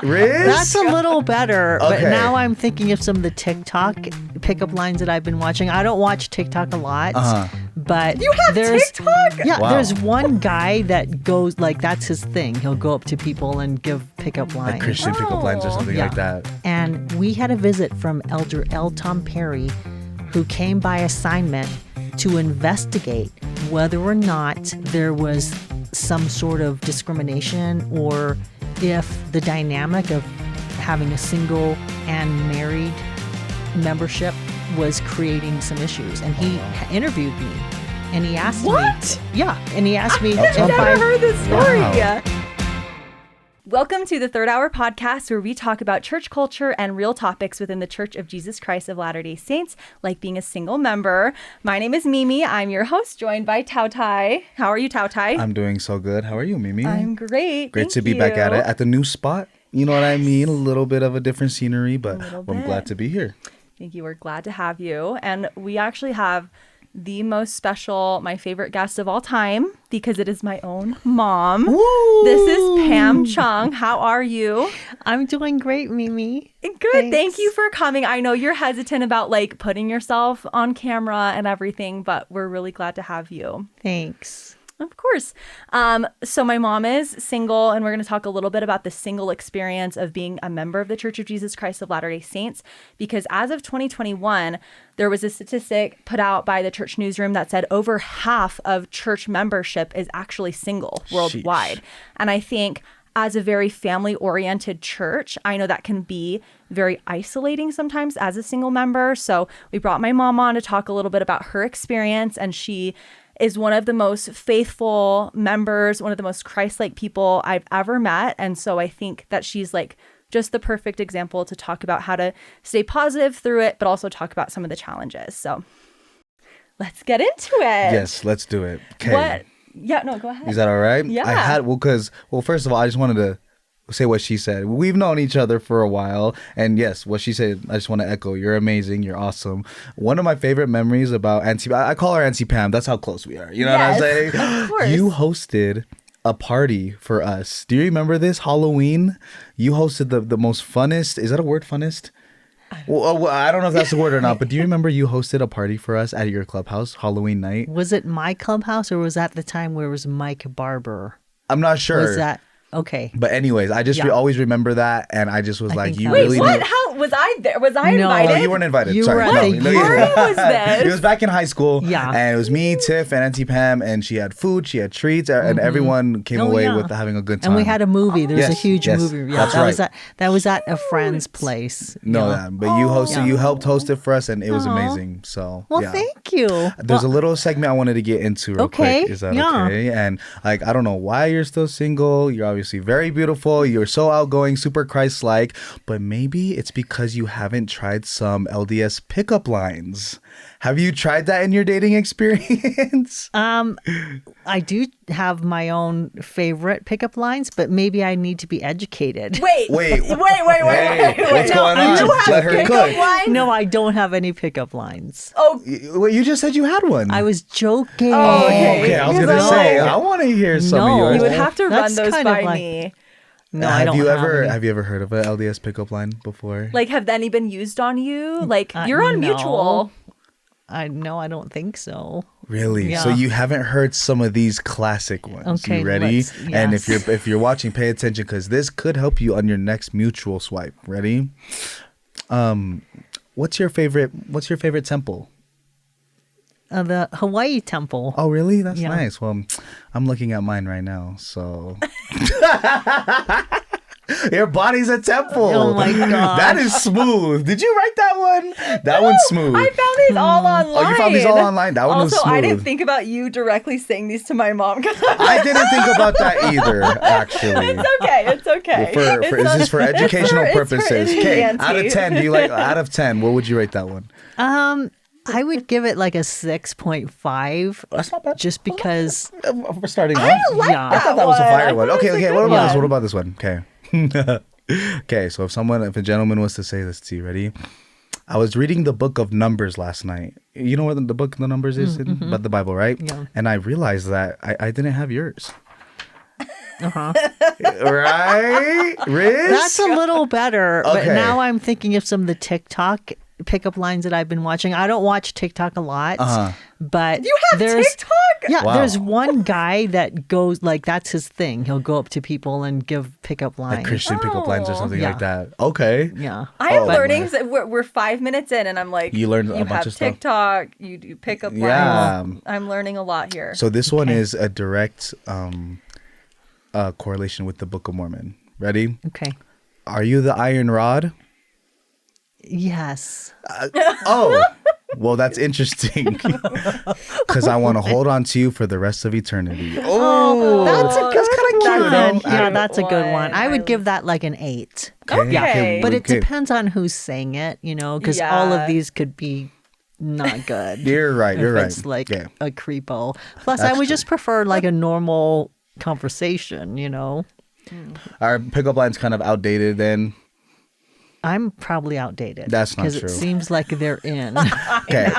Riz? That's a little better. Okay. But now I'm thinking of some of the TikTok pickup lines that I've been watching. I don't watch TikTok a lot, but You have TikTok? Yeah, Wow. there's one guy that goes like that's his thing. He'll go up to people and give pickup lines. Like Christian pickup lines or something like that. And we had a visit from Elder L. Tom Perry, who came by assignment to investigate whether or not there was some sort of discrimination or if the dynamic of having a single and married membership was creating some issues. And he interviewed me and he asked me. What? Yeah. And he asked me if I've never I heard this story. Wow. Welcome to the Third Hour Podcast, where we talk about church culture and real topics within the Church of Jesus Christ of Latter-day Saints, like being a single member. My name is Mimi. I'm your host, joined by Tautai. How are you, Tautai? I'm doing so good. How are you, Mimi? I'm great. Great Thank to be you. back at it at the new spot. You know what I mean? A little bit of a different scenery, but little I'm bit. glad to be here. Thank you. We're glad to have you. And we actually have the most special, my favorite guest of all time, because it is my own mom. Woo! This is Pam Chung. How are you? I'm doing great, Mimi. Good. Thanks. Thank you for coming. I know you're hesitant about like putting yourself on camera and everything, but we're really glad to have you. Thanks. Of course. So my mom is single, and we're going to talk a little bit about the single experience of being a member of the Church of Jesus Christ of Latter-day Saints, because as of 2021, there was a statistic put out by the church newsroom that said over half of church membership is actually single worldwide. Sheesh. And I think as a very family-oriented church, I know that can be very isolating sometimes as a single member. So we brought my mom on to talk a little bit about her experience, and she is one of the most faithful members, one of the most Christ-like people I've ever met. And so I think that she's like just the perfect example to talk about how to stay positive through it, but also talk about some of the challenges. So let's get into it. Yes, let's do it. Okay. What? Yeah, no, go ahead. Is that all right? Yeah. Well, first of all, I just wanted to say what she said. We've known each other for a while, and yes, what she said, I just want to echo. You're amazing. You're awesome. One of my favorite memories about Auntie, I call her Auntie Pam. That's how close we are. You know what I'm saying? Of course. You hosted a party for us. Do you remember this Halloween? You hosted the most funnest. Is that a word, funnest? Well, I don't know if that's the word or not, but do you remember you hosted a party for us at your clubhouse Halloween night? Was it my clubhouse or was that the time where it was Mike Barber? I'm not sure. Was that okay? But anyways, I just Yeah. always remember that, and I just was I like, think you that Wait, really what? knew- How was I there? Was I No. invited? No, you weren't invited. You Sorry. were at No, the no, youth. Where was this? It was back in high school. Yeah. And it was me, Tiff, and Auntie Pam, and she had food, she had treats, and everyone came Oh, away yeah. with having a good time. And we had a movie. There was a Yes, huge yes, movie. Yeah, that's that was right. that was at a friend's place. No, Yeah. that, but you hosted, Yeah. you helped host it for us, and it was Aw. amazing. So, Well, yeah. thank you. There's Well, a little segment I wanted to get into real Okay, quick. Is that yeah. okay? And like, I don't know why you're still single. You're obviously very beautiful. You're so outgoing, super Christ-like. But maybe it's because you haven't tried some LDS pickup lines. Have you tried that in your dating experience? I do have my own favorite pickup lines, but maybe I need to be educated. Wait. Wait. Wait. Hey, what's going on? You have Let her pickup cook. lines? No, I don't have any pickup lines. Oh, Well, you just said you had one. I was joking. Oh, okay. Okay, I was No. gonna say I want to hear some of No. yours. you would have to run That's those kind of by like- me. No, I have don't you ever any. have you ever heard of a LDS pickup line before? Like, have any been used on you? Like, you're on no. Mutual. I don't think so. Really? Yeah. So you haven't heard some of these classic ones. Okay, You ready? let's- And yes. if you're watching, pay attention because this could help you on your next Mutual swipe. Ready? What's your favorite temple? The Hawaii temple. Oh, really? That's Yeah. nice. Well, I'm looking at mine right now. So your body's a temple. Oh my gosh. That is smooth. Did you write that one? That one's smooth. I found these all online. Oh, you found these all online? That one was also, I didn't smooth. think about you directly saying these to my mom. I didn't think about that either, actually. It's okay. It's okay. Is this for educational it's for purposes? indie Okay, auntie. out of 10, do you like out of 10, what would you rate that one? I would give it like a 6.5. That's not bad. Just because. We're starting I off. like Yeah. I thought that was a one. fire I one. thought Okay, it was a okay. good What about this? one. What about this one? Okay. Okay, so if a gentleman was to say this to you, ready? I was reading the book of Numbers last night. You know what the book of the Numbers is? About the Bible, right? Yeah. And I realized that I didn't have yours. Right? Riz? That's a little better. But Okay. now I'm thinking of some of the TikTok pickup lines that I've been watching. I don't watch TikTok a lot, but You have TikTok? Yeah, Wow. there's one guy that goes like that's his thing. He'll go up to people and give pickup lines. Like Christian pickup lines or something Yeah. like that. Okay. Yeah. I'm Oh, learning. So we're 5 minutes in, and I'm like, You learned a you bunch have of stuff. TikTok, you do pickup Yeah. lines. I'm learning a lot here. So this one is a direct correlation with the Book of Mormon. Ready? Okay. Are you the iron rod? Yes. Oh, well, that's interesting. Because I want to hold on to you for the rest of eternity. Oh, That's a good kinda one. cute, though. Yeah, that's a good one. I I- would give that like an 8. Okay. But it okay. depends on who's saying it, because all Yeah. of these could be not good. You're right. You're if right. It's like Yeah. a creepo. Plus, That's I would true. just prefer like a normal conversation, Our pickup line's kind of outdated then. I'm probably outdated. That's not Because true. it seems like they're in. Okay.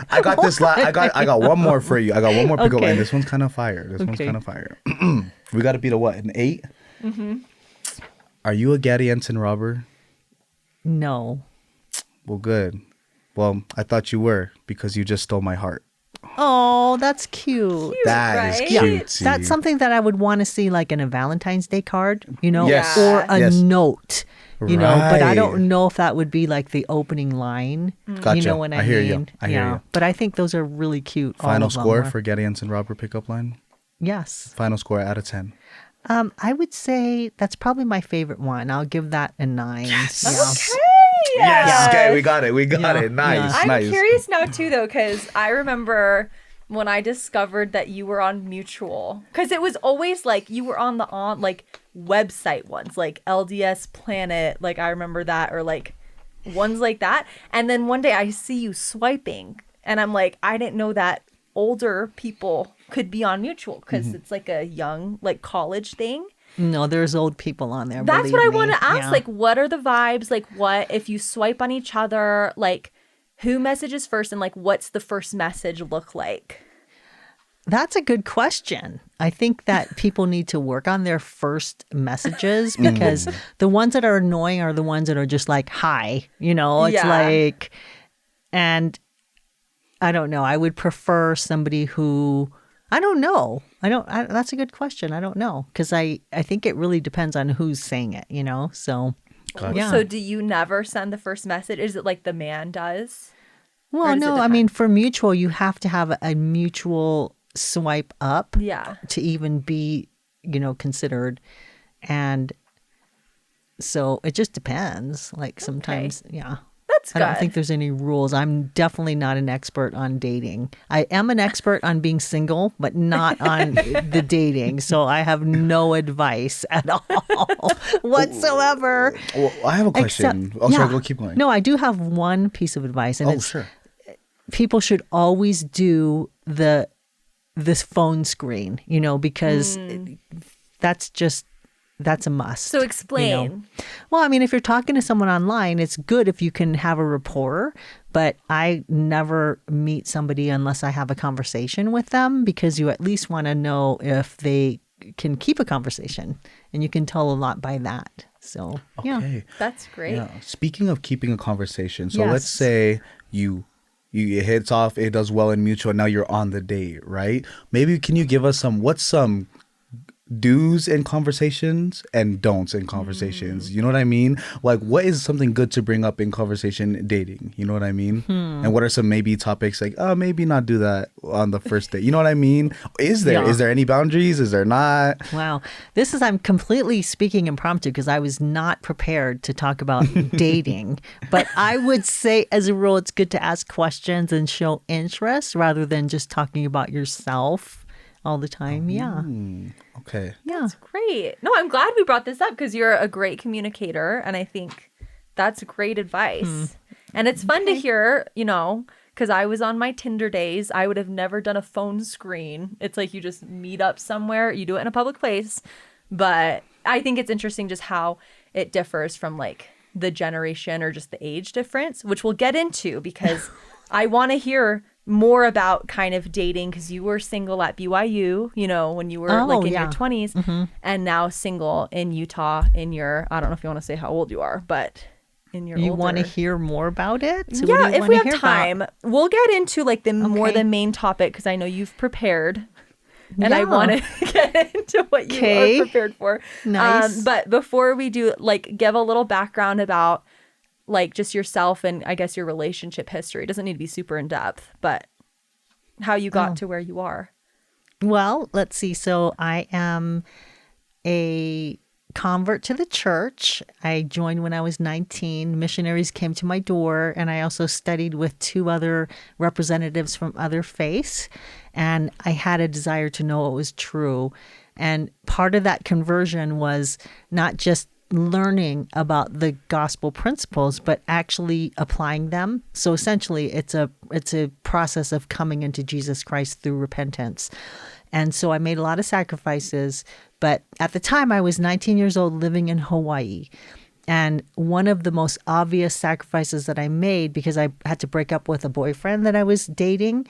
I got this. I got one more for you. I got one more pickup Okay. line. This one's kind of fire. This one's Okay. kind of fire. We got to beat a what? An 8? Mm-hmm. Are you a Gadianton robber? No. Well, good. Well, I thought you were because you just stole my heart. Oh, that's cute. That is right? cute. That's something that I would want to see like in a Valentine's Day card, Yes. or a Yes. note, but I Right. don't know if that would be like the opening line. You Gotcha. know what I I hear you. mean? I hear you. But I think those are really cute. all Final of them score are. for Gadianton robber pickup line? Yes. Final score out of 10. I would say that's probably my favorite one. I'll give that a 9. Yes. Okay. Yes. Okay, we got it. We got Yeah. it. Nice. Yeah. I'm Nice. curious now too, though, because I remember when I discovered that you were on Mutual, because it was always like you were on like website ones, like LDS Planet, like I remember that, or like ones like that. And then one day I see you swiping, and I'm like, I didn't know that older people could be on Mutual because it's like a young, like college thing. No, there's old people on there. That's believe what I me. want to ask. Yeah. Like, what are the vibes? Like, what if you swipe on each other? Like, who messages first, and like, what's the first message look like? That's a good question. I think that people need to work on their first messages because the ones that are annoying are the ones that are just like, hi, it's Yeah. like, and I don't know. I would prefer somebody who, I don't know. That's a good question. I don't know. Because I think it really depends on who's saying it, So, yeah. So, do you never send the first message? Is it like the man does? Well, does it no, I depend? mean, for mutual, you have to have a mutual swipe up Yeah. to even be, considered. And so it just depends. Like sometimes, yeah. That's good. I don't think there's any rules. I'm definitely not an expert on dating. I am an expert on being single, but not on the dating. So I have no advice at all whatsoever. Well, I have a question. Sorry, go keep going. No, I do have one piece of advice, and it's sure. people should always do this phone screen, because that's a must. So explain. Well, I mean, if you're talking to someone online, it's good if you can have a rapport, but I never meet somebody unless I have a conversation with them because you at least want to know if they can keep a conversation, and you can tell a lot by that. So, yeah. Okay. That's great. Yeah. Speaking of keeping a conversation, so Yes. let's say you it hits off, it does well in mutual, and now you're on the date, right? Maybe can you give us what's some do's in conversations and don'ts in conversations? You know what I mean? Like, what is something good to bring up in conversation dating? You know what I mean? And what are some maybe topics like, oh, maybe not do that on the first date? You know what I mean? Is Yeah. there any boundaries? Is there not? Wow. I'm completely speaking impromptu because I was not prepared to talk about dating. But I would say, as a rule, it's good to ask questions and show interest rather than just talking about yourself all the time. Yeah. Okay. Yeah. Great. No, I'm glad we brought this up because you're a great communicator, and I think that's great advice. And it's fun to hear, because I was on my Tinder days. I would have never done a phone screen. It's like you just meet up somewhere, you do it in a public place. But I think it's interesting just how it differs from like the generation or just the age difference, which we'll get into because I want to hear more about kind of dating, because you were single at BYU, you know, when you were like in your 20s, and now single in Utah in your, I don't know if you want to say how old you are, but in your You older... want to hear more about it? So yeah, if we have time, we'll get into like the more the main topic, because I know you've prepared. And I want to get into what you are prepared for. Nice. But before we do, like, give a little background about like just yourself and I guess your relationship history. It doesn't need to be super in depth, but how you got to where you are. Well, let's see. So I am a convert to the church. I joined when I was 19. Missionaries came to my door, and I also studied with 2 other representatives from other faiths. And I had a desire to know what was true. And part of that conversion was not just learning about the gospel principles, but actually applying them. So essentially, it's a process of coming into Jesus Christ through repentance. And so I made a lot of sacrifices. But at the time, I was 19 years old living in Hawaii. And one of the most obvious sacrifices that I made, because I had to break up with a boyfriend that I was dating,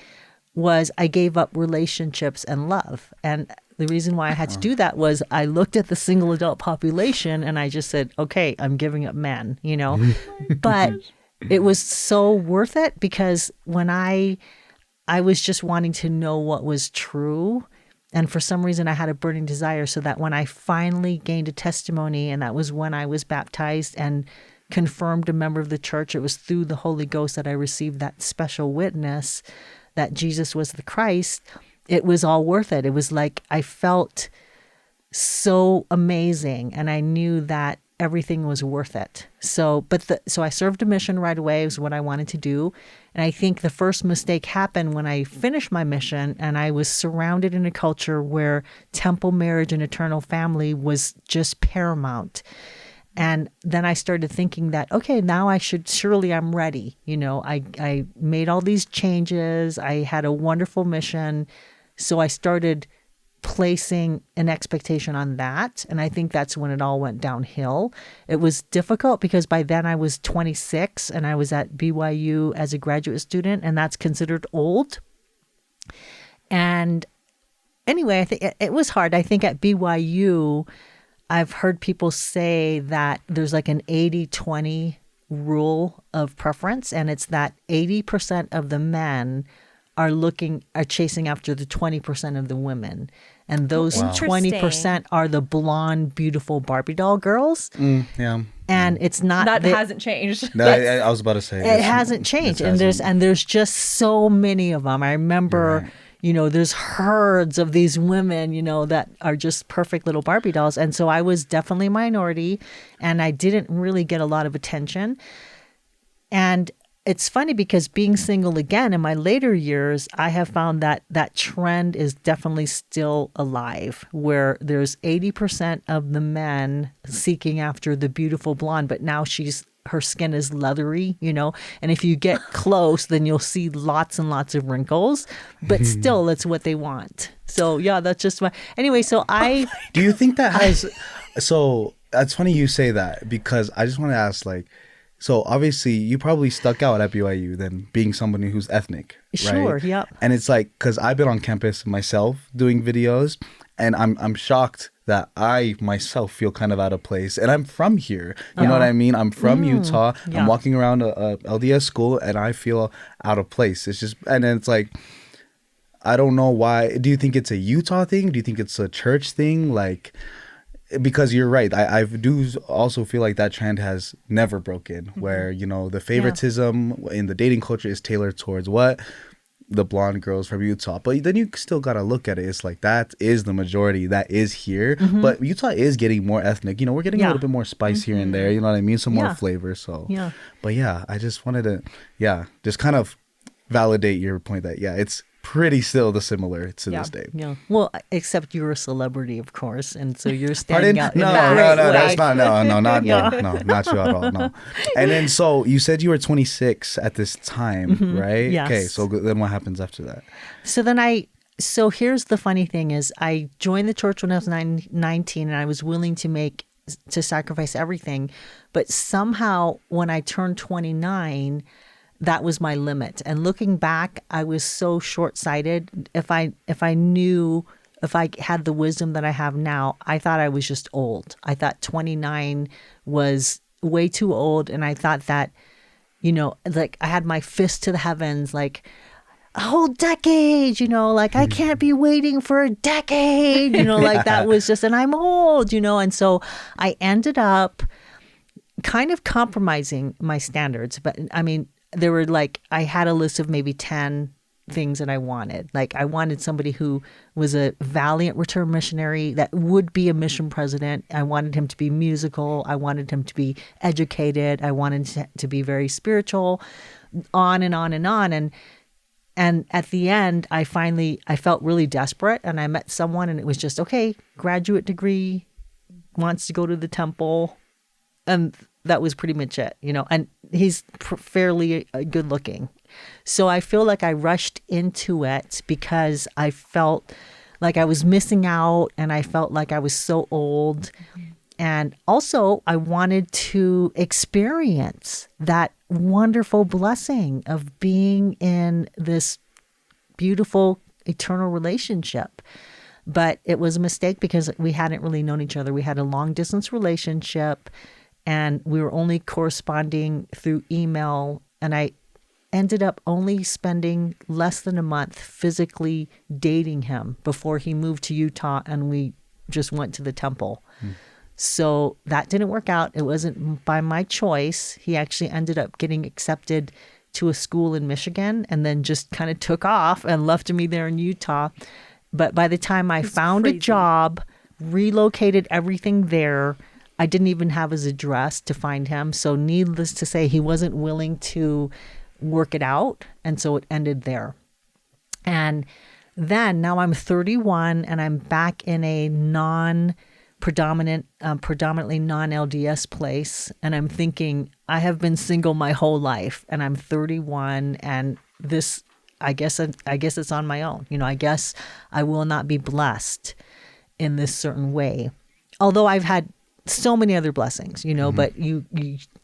was I gave up relationships and love. And the reason why I had to do that was I looked at the single adult population and I just said, okay, I'm giving up men, you know. But it was so worth it, because when I was just wanting to know what was true. And for some reason, I had a burning desire, so that when I finally gained a testimony, and that was when I was baptized and confirmed a member of the church, it was through the Holy Ghost that I received that special witness that Jesus was the Christ. It was all worth it. It was like I felt so amazing, and I knew that everything was worth it. So I served a mission right away. It was what I wanted to do. And I think the first mistake happened when I finished my mission and I was surrounded in a culture where temple marriage and eternal family was just paramount. And then I started thinking that, okay, now I'm ready. You know, I made all these changes. I had a wonderful mission. So I started placing an expectation on that. And I think that's when it all went downhill. It was difficult because by then I was 26 and I was at BYU as a graduate student, and that's considered old. And anyway, I think it was hard. I think at BYU, I've heard people say that there's like an 80-20 rule of preference, and it's that 80% of the men are chasing after the 20% of the women. And those 20% are the blonde, beautiful Barbie doll girls. Yeah. And it's not that hasn't changed. No, I was about to say it hasn't changed. And there's just so many of them. I remember, you know, there's herds of these women, you know, that are just perfect little Barbie dolls. And so I was definitely a minority, and I didn't really get a lot of attention. And it's funny because being single again in my later years, I have found that that trend is definitely still alive, where there's 80% of the men seeking after the beautiful blonde, but now her skin is leathery, you know, and if you get close, then you'll see lots and lots of wrinkles, but still it's what they want. So yeah, that's just anyway. So do you think that has, so that's funny you say that, because I just want to ask, like, so obviously you probably stuck out at BYU than being somebody who's ethnic, right? Sure, yeah. And it's like, because I've been on campus myself doing videos, and I'm shocked that I myself feel kind of out of place. And I'm from here, you know what I mean? I'm from Utah. Yeah. I'm walking around a LDS school, and I feel out of place. It's just, and then it's like, I don't know why. Do you think it's a Utah thing? Do you think it's a church thing? Like, because you're right. I do also feel like that trend has never broken, where, you know, the favoritism in the dating culture is tailored towards what? The blonde girls from Utah. But then you still got to look at it. It's like, that is the majority that is here. But Utah is getting more ethnic. You know, we're getting a little bit more spice here and there. You know what I mean? Some more flavor. So, but yeah, I just wanted to, just kind of validate your point that, it's pretty still the similar to this day. Yeah. Well, except you're a celebrity, of course, and so you're standing out. No, that's not. No, not you at all. No. And then, so you said you were 26 at this time, right? Yes. Okay. So then, what happens after that? So here's the funny thing: is I joined the church when I was 19, and I was willing to sacrifice everything, but somehow when I turned 29. that was my limit. And looking back, I was so short-sighted. If I had the wisdom that I have now, I thought I was just old. I thought 29 was way too old. And I thought that, like I had my fist to the heavens, like a whole decade, like I can't be waiting for a decade, like that was just, and I'm old, and so I ended up kind of compromising my standards. But I mean, there were like, I had a list of maybe 10 things that I wanted. Like I wanted somebody who was a valiant return missionary that would be a mission president. I wanted him to be musical. I wanted him to be educated. I wanted to be very spiritual, on and on and on. And at the end, I felt really desperate, and I met someone, and it was just, okay, graduate degree, wants to go to the temple. And that was pretty much it, and he's fairly good looking. So I feel like I rushed into it because I felt like I was missing out, and I felt like I was so old. And also I wanted to experience that wonderful blessing of being in this beautiful eternal relationship. But it was a mistake because we hadn't really known each other. We had a long distance relationship, and we were only corresponding through email. And I ended up only spending less than a month physically dating him before he moved to Utah, and we just went to the temple. So that didn't work out. It wasn't by my choice. He actually ended up getting accepted to a school in Michigan, and then just kind of took off and left me there in Utah. But by the time I found a job, relocated everything there, I didn't even have his address to find him. So needless to say, he wasn't willing to work it out. And so it ended there. And then now I'm 31, and I'm back in a predominantly non-LDS place. And I'm thinking, I have been single my whole life, and I'm 31, and this, I guess it's on my own. I guess I will not be blessed in this certain way. Although I've had so many other blessings, but you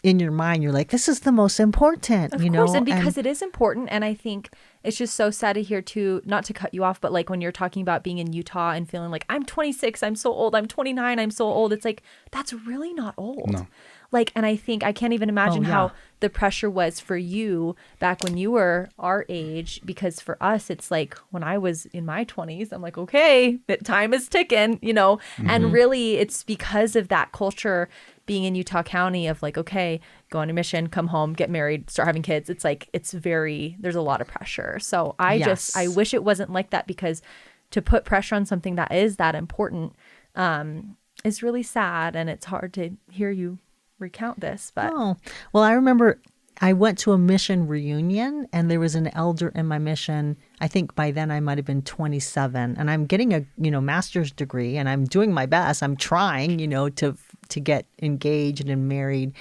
in your mind, you're like, this is the most important, Of course, and because it is important. And I think it's just so sad to hear too, not to cut you off, but like when you're talking about being in Utah and feeling like I'm 26, I'm so old, I'm 29, I'm so old. It's like, that's really not old. No. Like, and I think I can't even imagine how the pressure was for you back when you were our age, because for us, it's like when I was in my 20s, I'm like, okay, that time is ticking, and really it's because of that culture being in Utah County of like, okay, go on a mission, come home, get married, start having kids. It's like, there's a lot of pressure. So I wish it wasn't like that, because to put pressure on something that is that important is really sad. And it's hard to hear you recount this, but well, I remember I went to a mission reunion, and there was an elder in my mission. I think by then I might have been 27, and I'm getting a master's degree, and I'm doing my best. I'm trying to get engaged and married,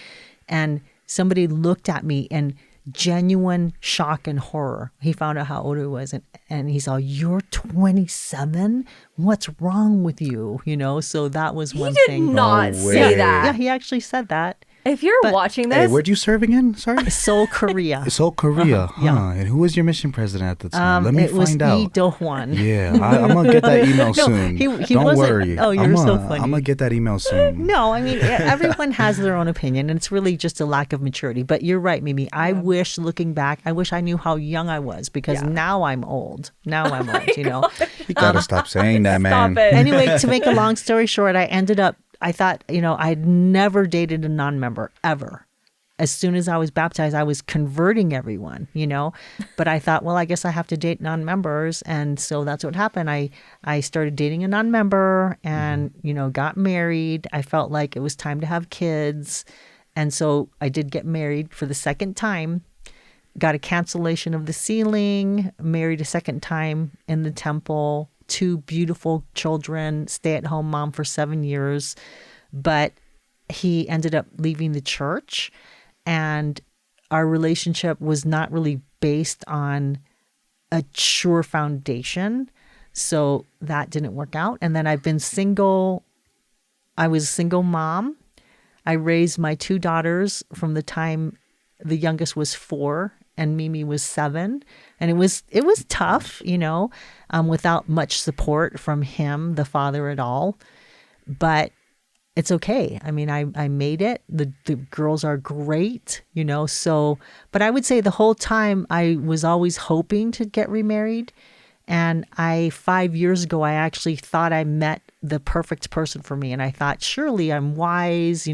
and somebody looked at me in genuine shock and horror. He found out how old I was, and he's all, "You're 27? What's wrong with you?" So that was one thing. He did not say that. Yeah, he actually said that. If you're watching this, hey, where'd you serve again? Sorry, Seoul, Korea. Seoul, Korea. Yeah. And who was your mission president at the time? Let me find out. Lee Do-hwan. Yeah, I'm gonna get that email soon. Don't worry. Oh, you're so funny. I'm gonna get that email soon. No, I mean, everyone has their own opinion, and it's really just a lack of maturity. But you're right, Mimi. I wish, looking back, I wish I knew how young I was, because now I'm old. Now I'm old. You gotta stop saying that, man. Stop it. Anyway, to make a long story short, I thought, I'd never dated a non-member ever. As soon as I was baptized, I was converting everyone, but I thought, well, I guess I have to date non-members. And so that's what happened. I started dating a non-member and, got married. I felt like it was time to have kids. And so I did get married for the second time, got a cancellation of the sealing, married a second time in the temple, 2 beautiful children, stay-at-home mom for 7 years. But he ended up leaving the church, and our relationship was not really based on a sure foundation. So that didn't work out. And then I've been single. I was a single mom. I raised my 2 daughters from the time the youngest was 4 and Mimi was 7. And it was tough, without much support from him, the father at all. But it's okay. I mean, I made it. The girls are great, so, but I would say the whole time I was always hoping to get remarried. And 5 years ago, I actually thought I met the perfect person for me. And I thought, surely I'm wise,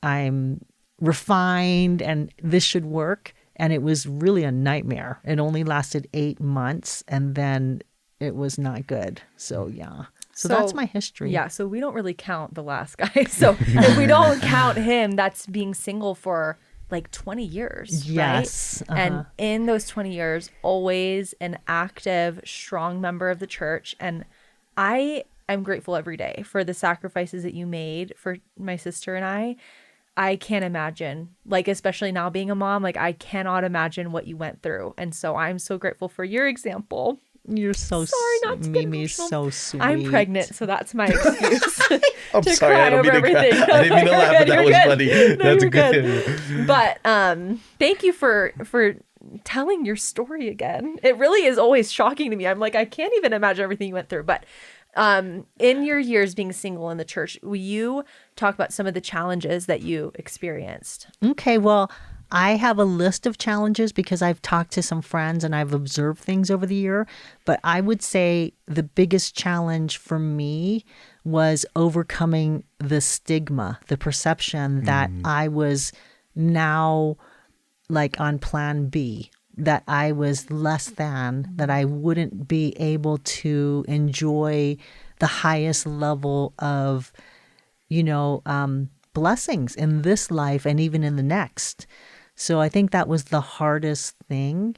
I'm refined, and this should work. And it was really a nightmare. It only lasted 8 months, and then it was not good. So, yeah. So that's my history. Yeah. So we don't really count the last guy. So if we don't count him, that's being single for like 20 years. Yes. Right? And in those 20 years, always an active, strong member of the church. And I am grateful every day for the sacrifices that you made for my sister and I. I can't imagine, like, especially now being a mom, like, I cannot imagine what you went through. And so I'm so grateful for your example. You're so sorry, not to get Mimi's so sweet. I'm pregnant, so that's my excuse. I'm to sorry, cry I don't over mean to cry. everything. I didn't mean to laugh, but that was funny. No, That's you're good. But thank you for telling your story again. It really is always shocking to me. I'm like, I can't even imagine everything you went through. But in your years being single in the church, will you talk about some of the challenges that you experienced? Okay, well, I have a list of challenges because I've talked to some friends and I've observed things over the year. But I would say the biggest challenge for me was overcoming the stigma, the perception that I was now like on plan B, that I was less than, that I wouldn't be able to enjoy the highest level of, blessings in this life and even in the next. So I think that was the hardest thing.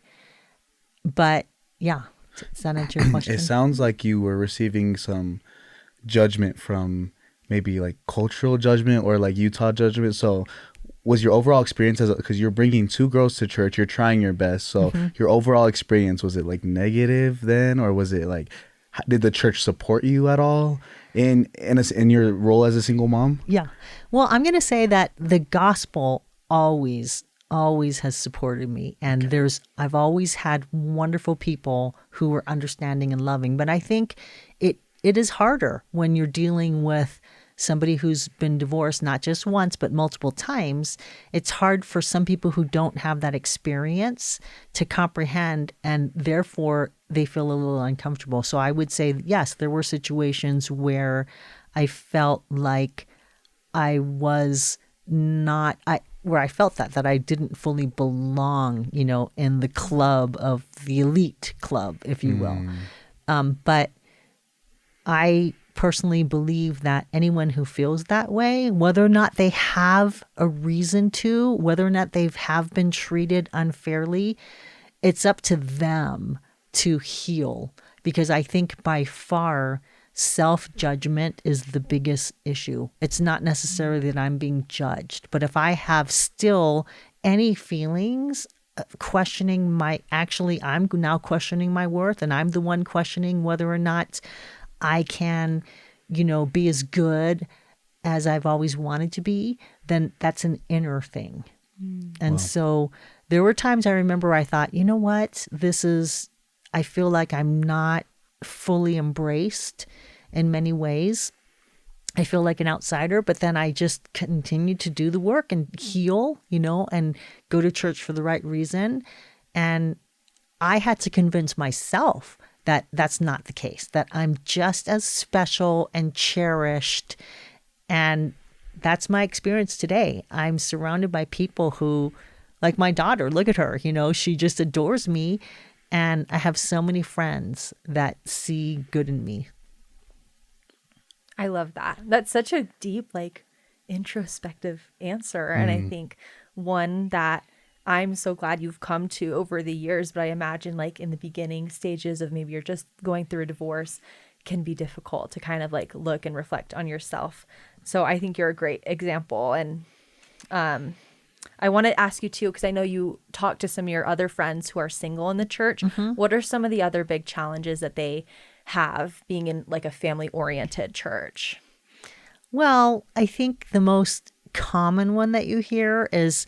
But yeah, does that answer your question? It sounds like you were receiving some judgment from maybe like cultural judgment or like Utah judgment. So was your overall experience because you're bringing 2 girls to church, you're trying your best. So your overall experience, was it like negative then? Or was it like, did the church support you at all in your role as a single mom? Yeah. Well, I'm going to say that the gospel always has supported me. And I've always had wonderful people who were understanding and loving. But I think it is harder when you're dealing with somebody who's been divorced, not just once, but multiple times. It's hard for some people who don't have that experience to comprehend, and therefore they feel a little uncomfortable. So I would say, yes, there were situations where I felt like where I felt that I didn't fully belong, in the club of the elite club, if you will. But I personally believe that anyone who feels that way, whether or not they have a reason to, whether or not they have been treated unfairly, it's up to them to heal. Because I think by far, self-judgment is the biggest issue. It's not necessarily that I'm being judged, but if I have still any feelings questioning I'm now questioning my worth, and I'm the one questioning whether or not I can, be as good as I've always wanted to be, then that's an inner thing. And so there were times I remember I thought, you know what, I feel like I'm not fully embraced in many ways. I feel like an outsider, but then I just continued to do the work and heal, and go to church for the right reason. And I had to convince myself that that's not the case, that I'm just as special and cherished. And that's my experience today. I'm surrounded by people who, like my daughter, look at her, she just adores me. And I have so many friends that see good in me. I love that. That's such a deep, introspective answer. And I think one that I'm so glad you've come to over the years, but I imagine in the beginning stages of maybe you're just going through a divorce can be difficult to kind of look and reflect on yourself. So I think you're a great example. And I want to ask you too, because I know you talked to some of your other friends who are single in the church. What are some of the other big challenges that they have being in a family-oriented church? Well, I think the most common one that you hear is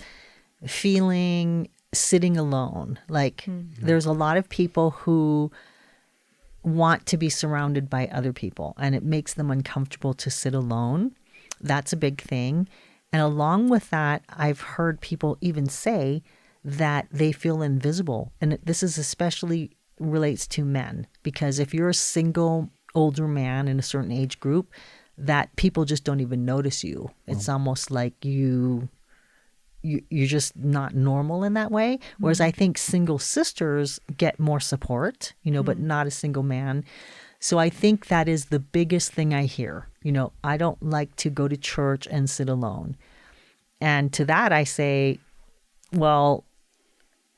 feeling sitting alone. Like there's a lot of people who want to be surrounded by other people, and it makes them uncomfortable to sit alone. That's a big thing. And along with that, I've heard people even say that they feel invisible. And this is especially relates to men, because if you're a single older man in a certain age group, that people just don't even notice you. It's almost like you're just not normal in that way. Whereas I think single sisters get more support, but not a single man. So I think that is the biggest thing I hear. I don't like to go to church and sit alone. And to that I say, well,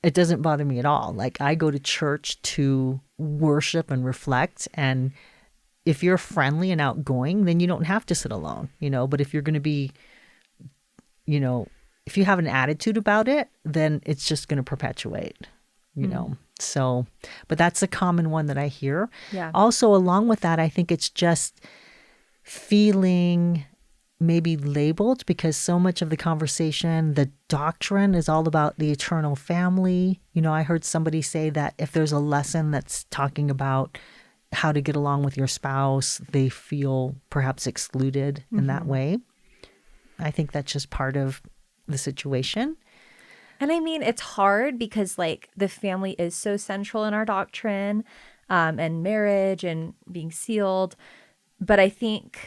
it doesn't bother me at all. Like, I go to church to worship and reflect. And if you're friendly and outgoing, then you don't have to sit alone, But if you're going to be, if you have an attitude about it, then it's just going to perpetuate, So, but that's a common one that I hear. Yeah. Also, along with that, I think it's just feeling maybe labeled, because so much of the conversation, the doctrine is all about the eternal family. I heard somebody say that if there's a lesson that's talking about how to get along with your spouse, they feel perhaps excluded in that way. I think that's just part of the situation. And I mean, it's hard because like the family is so central in our doctrine, and marriage and being sealed. But I think,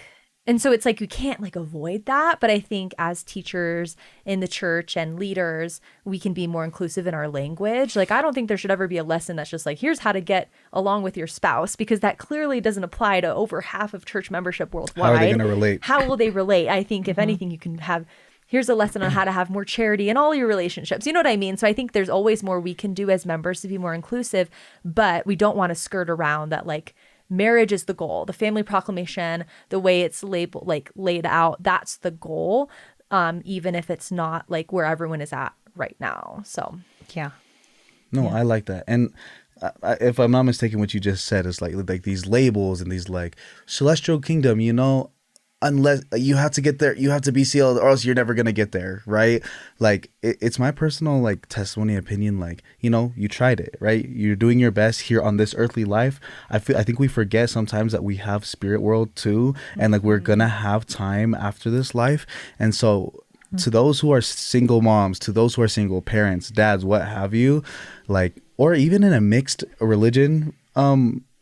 and so it's like you can't like avoid that. But I think as teachers in the church and leaders, we can be more inclusive in our language. Like, I don't think there should ever be a lesson that's just like, here's how to get along with your spouse, because that clearly doesn't apply to over half of church membership worldwide. How are they going to relate? How will they relate? I think if anything, you can have, here's a lesson on how to have more charity in all your relationships. You know what I mean? So I think there's always more we can do as members to be more inclusive, but we don't want to skirt around that. Like, marriage is the goal. The family proclamation, the way it's labeled, like laid out, that's the goal. Even if it's not like where everyone is at right now. So, yeah. No, I like that. And if I'm not mistaken, what you just said is like these labels and these like celestial kingdom, unless you have to get there, you have to be sealed, or else you're never gonna get there, right? Like it's my personal like testimony opinion. Like, you tried it, right? You're doing your best here on this earthly life. I think we forget sometimes that we have spirit world too, and like we're gonna have time after this life. And so to those who are single moms, to those who are single parents, dads, what have you, like, or even in a mixed religion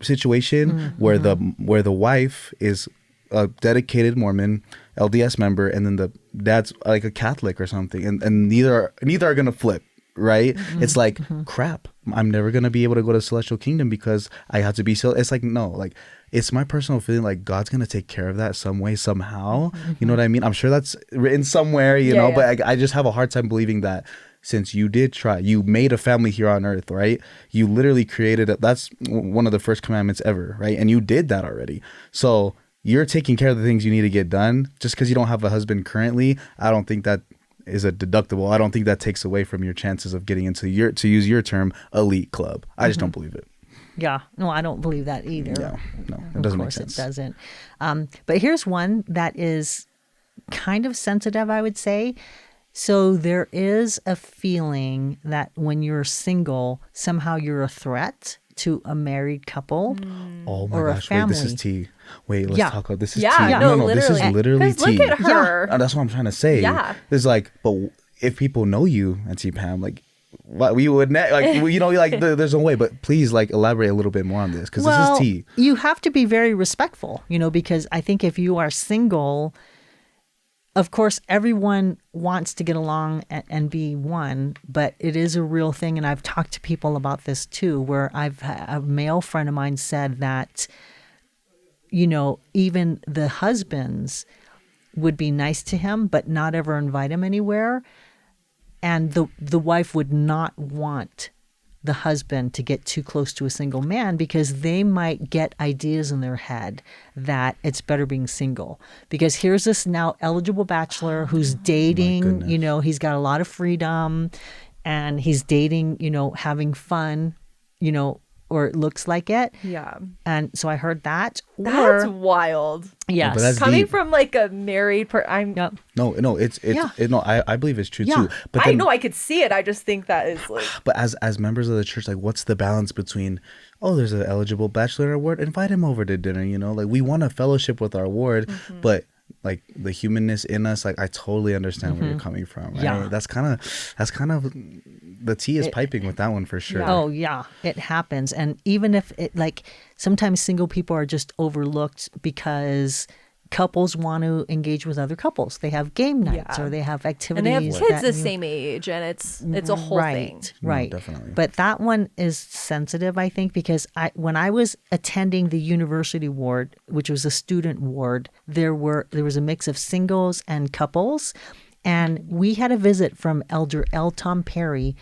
situation where the wife is a dedicated Mormon LDS member, and then the dad's like a Catholic or something, and neither are gonna flip, right? It's like crap, I'm never gonna be able to go to the celestial kingdom because I have to be so. It's like, no, like, it's my personal feeling like God's gonna take care of that some way, somehow. You know what I mean? I'm sure that's written somewhere, know, but I just have a hard time believing that. Since you did try, you made a family here on earth, right? You literally created it. That's one of the first commandments ever, right? And you did that already. So you're taking care of the things you need to get done. Just because you don't have a husband currently, I don't think that is a deductible. I don't think that takes away from your chances of getting into to use your term, elite club. I just don't believe it. Yeah. No, I don't believe that either. Yeah. No, it doesn't make sense. Of course it doesn't. But here's one that is kind of sensitive, I would say. So there is a feeling that when you're single, somehow you're a threat to a married couple Oh my or gosh, a family. wait, this is tea. Wait, let's talk about this. Is tea. No, No, this is literally 'Cause tea. look at her. That's what I'm trying to say. Yeah. It's like, but if people know you, Auntie Pam, like, what we would like, there's no way. But please, like, elaborate a little bit more on this, because this is tea. You have to be very respectful, because I think if you are single, of course, everyone wants to get along and be one, but it is a real thing. And I've talked to people about this too, where a male friend of mine said that, even the husbands would be nice to him, but not ever invite him anywhere. And the wife would not want the husband to get too close to a single man, because they might get ideas in their head that it's better being single. Because here's this now eligible bachelor who's dating, he's got a lot of freedom and he's dating, having fun, or it looks like it. Yeah. And so I heard that. That's wild. Yes. but that's Coming deep. from like a married person, Yep. No, it's Yeah. no, I believe it's true Yeah. too. But I then, know I could see it. I just think that is like, but as members of the church, like, what's the balance between, oh, there's an eligible bachelor in our ward, invite him over to dinner, you know, like we want a fellowship with our ward, but like the humanness in us, like I totally understand where you're coming from. Right? Yeah. That's kind of the tea is piping with that one for sure. Oh yeah, it happens. And even if it, like, sometimes single people are just overlooked because couples want to engage with other couples. They have game nights or they have activities. and they have kids the that same age, and it's a whole thing. Right. definitely. But that one is sensitive, I think, because when I was attending the university ward, which was a student ward, there was a mix of singles and couples. And we had a visit from Elder L. Tom Perry,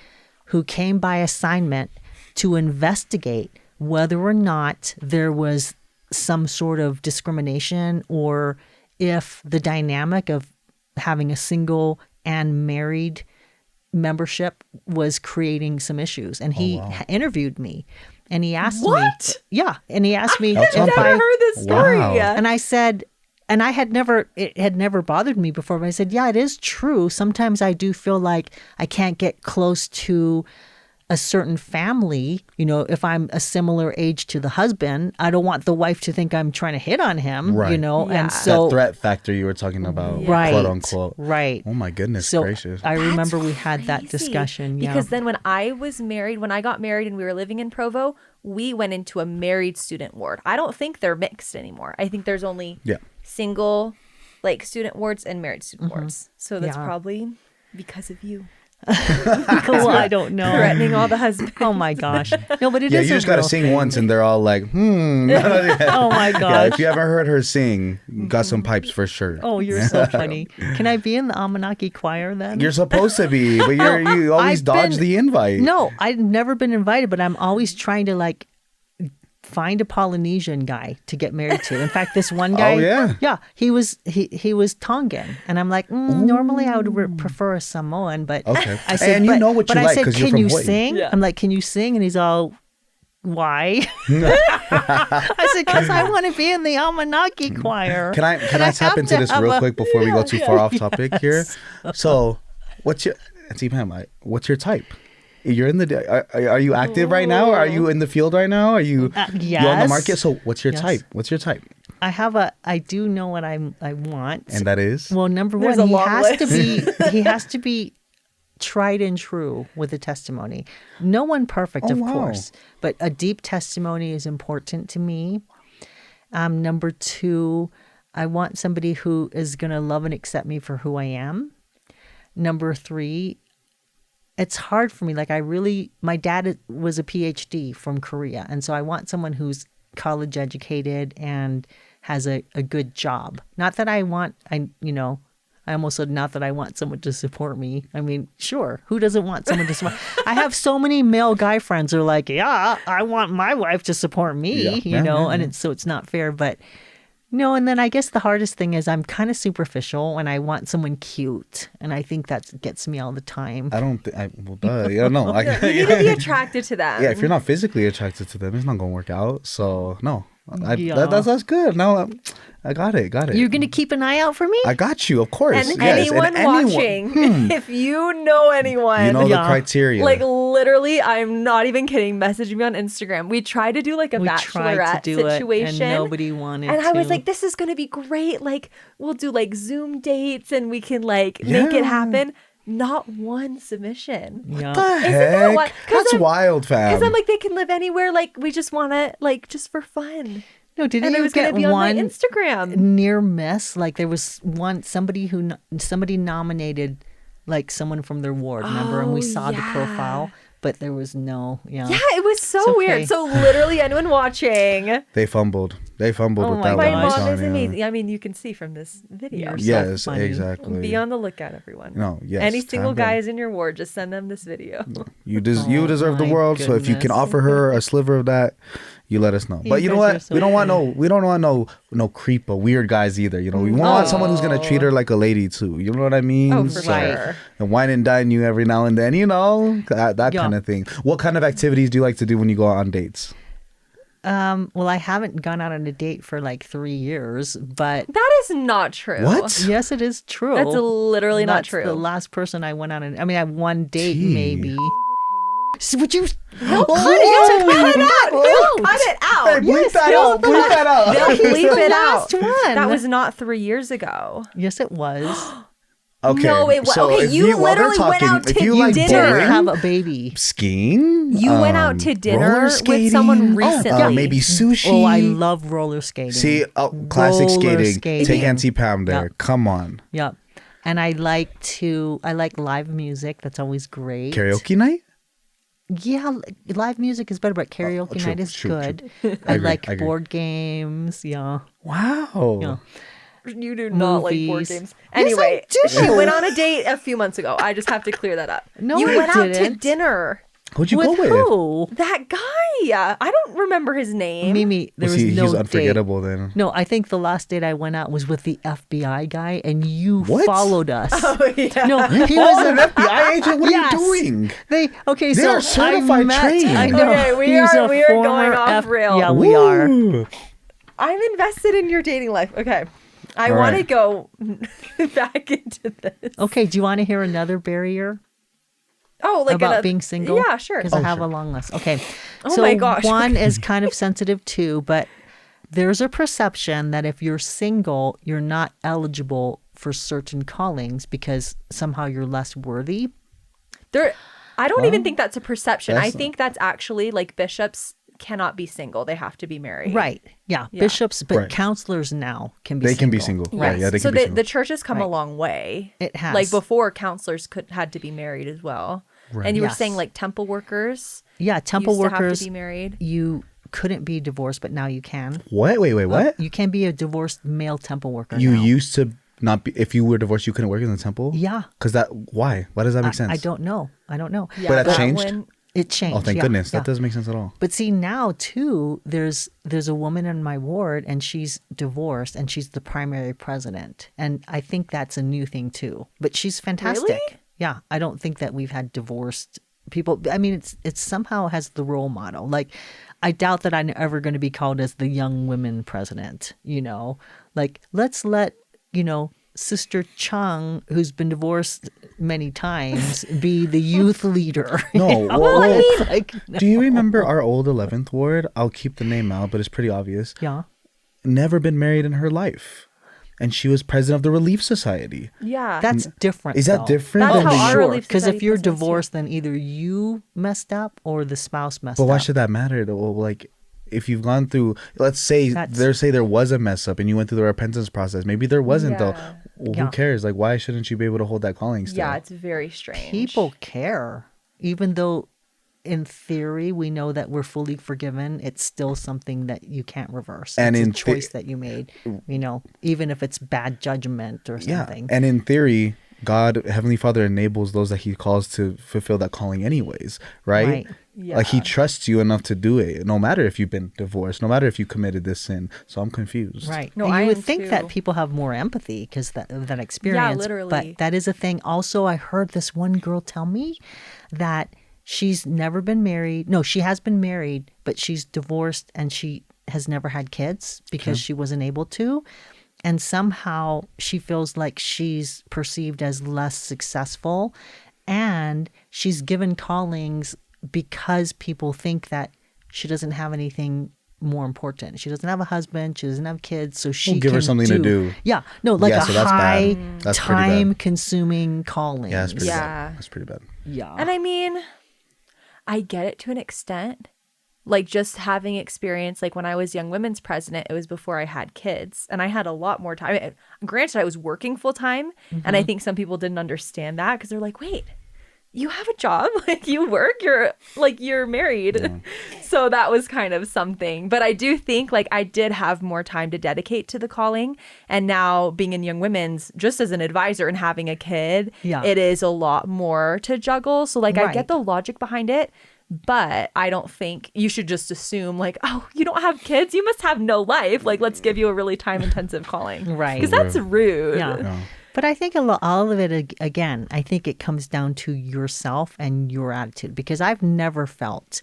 who came by assignment to investigate whether or not there was some sort of discrimination, or if the dynamic of having a single and married membership was creating some issues. And he interviewed me, and he asked me, and he asked me I've if never heard this story. Wow. and I said, and it had never bothered me before, but I said, yeah, it is true. Sometimes I do feel like I can't get close to a certain family. You know, if I'm a similar age to the husband, I don't want the wife to think I'm trying to hit on him, Right. you know? Yeah. And so, that threat factor you were talking about, right, quote unquote. right. Oh my goodness So gracious. I remember That's we had that crazy. discussion. Yeah. Because then when I got married and we were living in Provo, we went into a married student ward. I don't think they're mixed anymore. I think there's only single, like, student wards and married student wards. So that's Yeah. probably because of you well, I don't know. threatening all the husbands. Oh my gosh. No, but it yeah, is you a just got to real sing thing. once and they're all like, Oh my Yeah, gosh. if you haven't heard her sing, got some pipes for sure. Oh, you're so funny. Can I be in the Amanaki choir then? You're supposed to be, but you always I've dodge been- the invite. No, I've never been invited, but I'm always trying to, like, find a Polynesian guy to get married to. In fact, this one guy, yeah. he was Tongan, and I'm like, normally I would prefer a Samoan, but Okay. I said, And you but, know what but you I like said, 'cause you're can from you Hawaii." sing? Yeah. I'm like, can you sing? And he's all, why? I said, because I want to be in the Amanaki choir. Can I tap have into to this have real a- quick before we go too far off topic here? Yes. So, what's your Pam? What's your type? You're in the. Are you active right now? Are you in the field right now? Are you you on the yes. market? So, what's your Yes. type? What's your type? I do know what I want. And that is. Well, number There's one, a long he has to be tried and true with the testimony. No one perfect, of wow. course, but a deep testimony is important to me. Number two, I want somebody who is going to love and accept me for who I am. Number three, it's hard for me. Like, my dad was a PhD from Korea. And so I want someone who's college educated and has a good job. Not that I almost said not that I want someone to support me. I mean, sure. Who doesn't want someone to support? I have so many male guy friends who are like, yeah, I want my wife to support me, and it's not fair. But no, and then I guess the hardest thing is I'm kind of superficial and I want someone cute. And I think that gets me all the time. I don't think. Well, duh. Yeah, no. You need to be attracted to them. Yeah, if you're not physically attracted to them, it's not gonna work out. So no, Yeah. that's good. No, I got it. You're going to keep an eye out for me? I got you, of course. And yes. anyone watching, if you know anyone, you know the Yeah. criteria. like, literally, I'm not even kidding, message me on Instagram. We tried to do like a We tried to bachelorette do situation. it and nobody wanted And I was to. like, this is going to be great. Like, we'll do like Zoom dates and we can like make it happen. Not one submission. Yeah. the that heck? wi- 'cause That's I'm- wild, fam. Because I'm like, they can live anywhere. Like, we just want to, like, just for fun. No, didn't And it you was going get to be on my one Instagram. near miss? Like, there was somebody nominated like someone from their ward, remember? And we saw the profile, but there was no, Yeah, it was so It's weird. okay. So literally, anyone watching, They fumbled with that my one. mom I'm is telling you. amazing. I mean, you can see from this video. You're so Yes, funny. exactly. Be on the lookout, everyone. No, yes, Any single time guys in your ward, just send them this video. You deserve the my world. So if you can goodness. offer her a sliver of that, you let us know. But you know guys are what? so We don't want no creep or weird guys either. You know, we want someone who's gonna treat her like a lady too. You know what I mean? Oh, for So- sure. And wine and dine you every now and then. You know that Yeah. kind of thing. What kind of activities do you like to do when you go out on dates? Well, I haven't gone out on a date for like 3 years, but That is not true. What? yes, it is true. That's literally not That's true. the last person I went on. I mean, I have one date Gee. maybe. So would you? No, cut it out. No, cut it out. Hey, bleep that out. Bleep that out. They'll bleep it out. last one. That was not 3 years ago. Yes, it was. Okay. No, it was. so Okay, if you while they're literally went out if to you like dinner. Didn't bowling, have a baby. skiing, You went out to dinner roller with skating, someone recently. maybe sushi. Oh, I love roller skating. See, classic Roller skating. Take Auntie Pam there. Yep. Come on. Yep. And I like live music. That's always great. Karaoke night? Yeah, live music is better, but karaoke true, night is true, good. true. I agree, like I agree. board games. Yeah. Wow. Yeah. You do not like board Movies. games. Yes, I Anyway, do. she went on a date a few months ago. I just have to clear that up. No, you I went out to didn't. dinner. Who'd you With go with? who? That guy. I don't remember his name. Mimi, there was no he's date. unforgettable then. No, I think the last date I went out was with the FBI guy, and you What? followed us. Oh, yeah. No, he Oh, was an FBI agent? What Yes. are you doing? They They so are certified I met, trained. I know. Okay, we He's are- a we are going former off rail. Yeah, we are. Woo. I'm invested in your dating life. Okay. I All want to right. go back into this. Okay, do you want to hear another barrier Oh, like about being single? Yeah, sure. Because I have a long list. Okay. Oh so my gosh. one is kind of sensitive too, but there's a perception that if you're single, you're not eligible for certain callings because somehow you're less worthy. I don't even think that's a perception. I that's- think that's actually like bishops cannot be single. They have to be married. Right. Yeah. Yeah. Bishops, but Right. counselors now can be They single. can be single. Right. Yeah, they So can be single. the church has come Right. a long way. It has. Like before, counselors had to be married as well. Right. And you were Yes. saying like temple workers Yeah. Temple used to have workers, to be married. you couldn't be divorced, but now you can. What? Wait, what? You can be a divorced male temple worker You now. used to not be, if you were divorced, you couldn't work in the temple? Yeah. Because why? Why does that make sense? I don't know. Yeah, But that that changed? one- It changed. Oh, thank yeah, goodness. yeah. That doesn't make sense at all. But see now too, there's a woman in my ward and she's divorced and she's the primary president. And I think that's a new thing too. But she's fantastic. Really? Yeah. I don't think that we've had divorced people. I mean, it's somehow has the role model. Like I doubt that I'm ever going to be called as the young women president, Like let's let, Sister Chung, who's been divorced many times, be the youth leader. No, Well, well, like, do you remember our old 11th ward? I'll keep the name out, but it's pretty obvious. yeah. Never been married in her life. And she was president of the Relief Society. Yeah. That's different. Is that though. different That's than how the our Relief Because if Society you're presidents do. divorced, then either you messed up or the spouse messed But up. why should that matter though? Like, if you've gone through, let's say there was a mess up and you went through the repentance process. Maybe there wasn't though. Yeah. Well, Yeah. Who cares? Like, why shouldn't you be able to hold that calling still? Yeah, it's very strange. People care, even though in theory we know that we're fully forgiven. It's still something that you can't reverse. And it's in a choice that you made. Even if it's bad judgment or something. And in theory, God, Heavenly Father, enables those that He calls to fulfill that calling, anyways, right? Right. Yeah. Like He trusts you enough to do it, no matter if you've been divorced, no matter if you committed this sin. So I'm confused. Right. No, and I you would am think too. that people have more empathy because of that experience. literally. But that is a thing. Also, I heard this one girl tell me that she's never been married. No, she has been married, but she's divorced and she has never had kids because she wasn't able to. And somehow she feels like she's perceived as less successful. And she's given callings because people think that she doesn't have anything more important. She doesn't have a husband. She doesn't have kids. So she give her can something to do. Yeah. No, like Yeah, a so that's high bad. That's pretty bad. time-consuming calling. Yeah, that's pretty Yeah. bad. That's pretty bad. Yeah. And I mean, I get it to an extent. Like just having experience, like when I was Young Women's President, it was before I had kids and I had a lot more time. Granted, I was working full time. And I think some people didn't understand that because they're like, wait, you have a job, like you work, you're married. Yeah. So that was kind of something. But I do think like I did have more time to dedicate to the calling. And now being in Young Women's, just as an advisor and having a kid, it is a lot more to juggle. So like I Right. get the logic behind it. But I don't think you should just assume like, oh, you don't have kids, you must have no life. Like, let's give you a really time-intensive calling. Right. Because that's rude. Yeah. Yeah. But I think all of it, again, I think it comes down to yourself and your attitude because I've never felt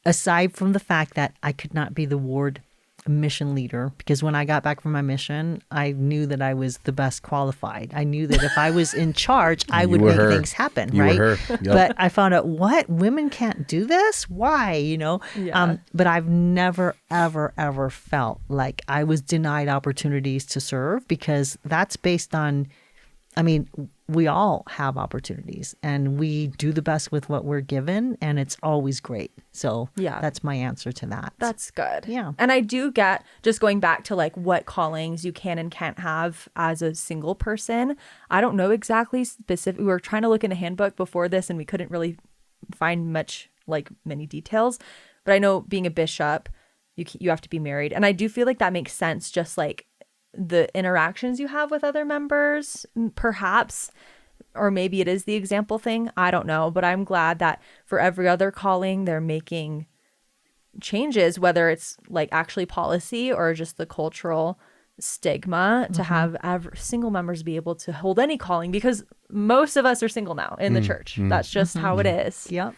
aside from the fact that I could not be the ward mission leader, because when I got back from my mission, I knew that I was the best qualified. I knew that if I was in charge, I would make things happen, You right? were her. Yep. But I found out, what? Women can't do this? Why? Yeah. But I've never, ever, ever felt like I was denied opportunities to serve, because that's based on, we all have opportunities and we do the best with what we're given, and it's always great. So Yeah. that's my answer to that. That's good. Yeah. And I do get, just going back to like what callings you can and can't have as a single person. I don't know exactly specific. We were trying to look in a handbook before this and we couldn't really find many details. But I know being a bishop, you have to be married. And I do feel like that makes sense, just like the interactions you have with other members, perhaps, or maybe it is the example thing. I don't know, but I'm glad that for every other calling, they're making changes, whether it's like actually policy or just the cultural stigma to have single members be able to hold any calling, because most of us are single now in the church. That's just how it is. Yep.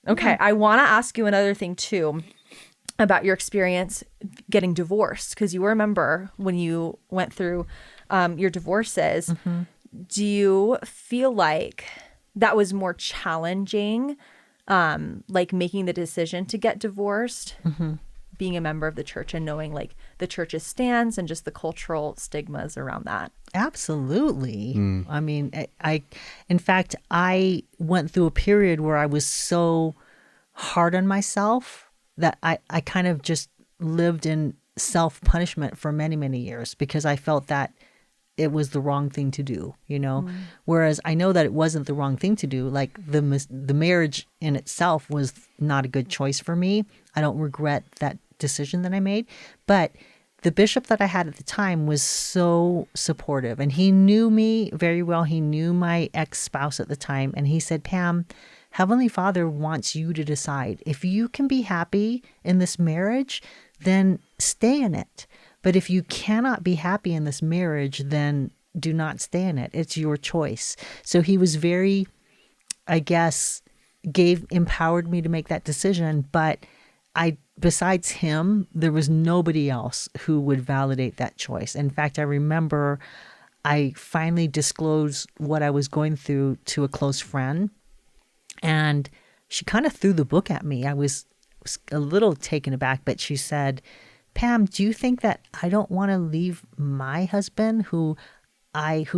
Okay. I want to ask you another thing too, about your experience getting divorced, because you were a member when you went through your divorces. Do you feel like that was more challenging, like making the decision to get divorced, being a member of the church and knowing like the church's stance and just the cultural stigmas around that? Absolutely. In fact, I went through a period where I was so hard on myself that I kind of just lived in self-punishment for many, many years, because I felt that it was the wrong thing to do, Whereas I know that it wasn't the wrong thing to do. Like the marriage in itself was not a good choice for me. I don't regret that decision that I made. But the bishop that I had at the time was so supportive, and he knew me very well. He knew my ex-spouse at the time. And he said, Pam, Heavenly Father wants you to decide. If you can be happy in this marriage, then stay in it. But if you cannot be happy in this marriage, then do not stay in it. It's your choice. So he was very, I guess, empowered me to make that decision. But besides him, there was nobody else who would validate that choice. In fact, I remember I finally disclosed what I was going through to a close friend. And she kind of threw the book at me. I was a little taken aback, but she said, Pam, do you think that I don't want to leave my husband who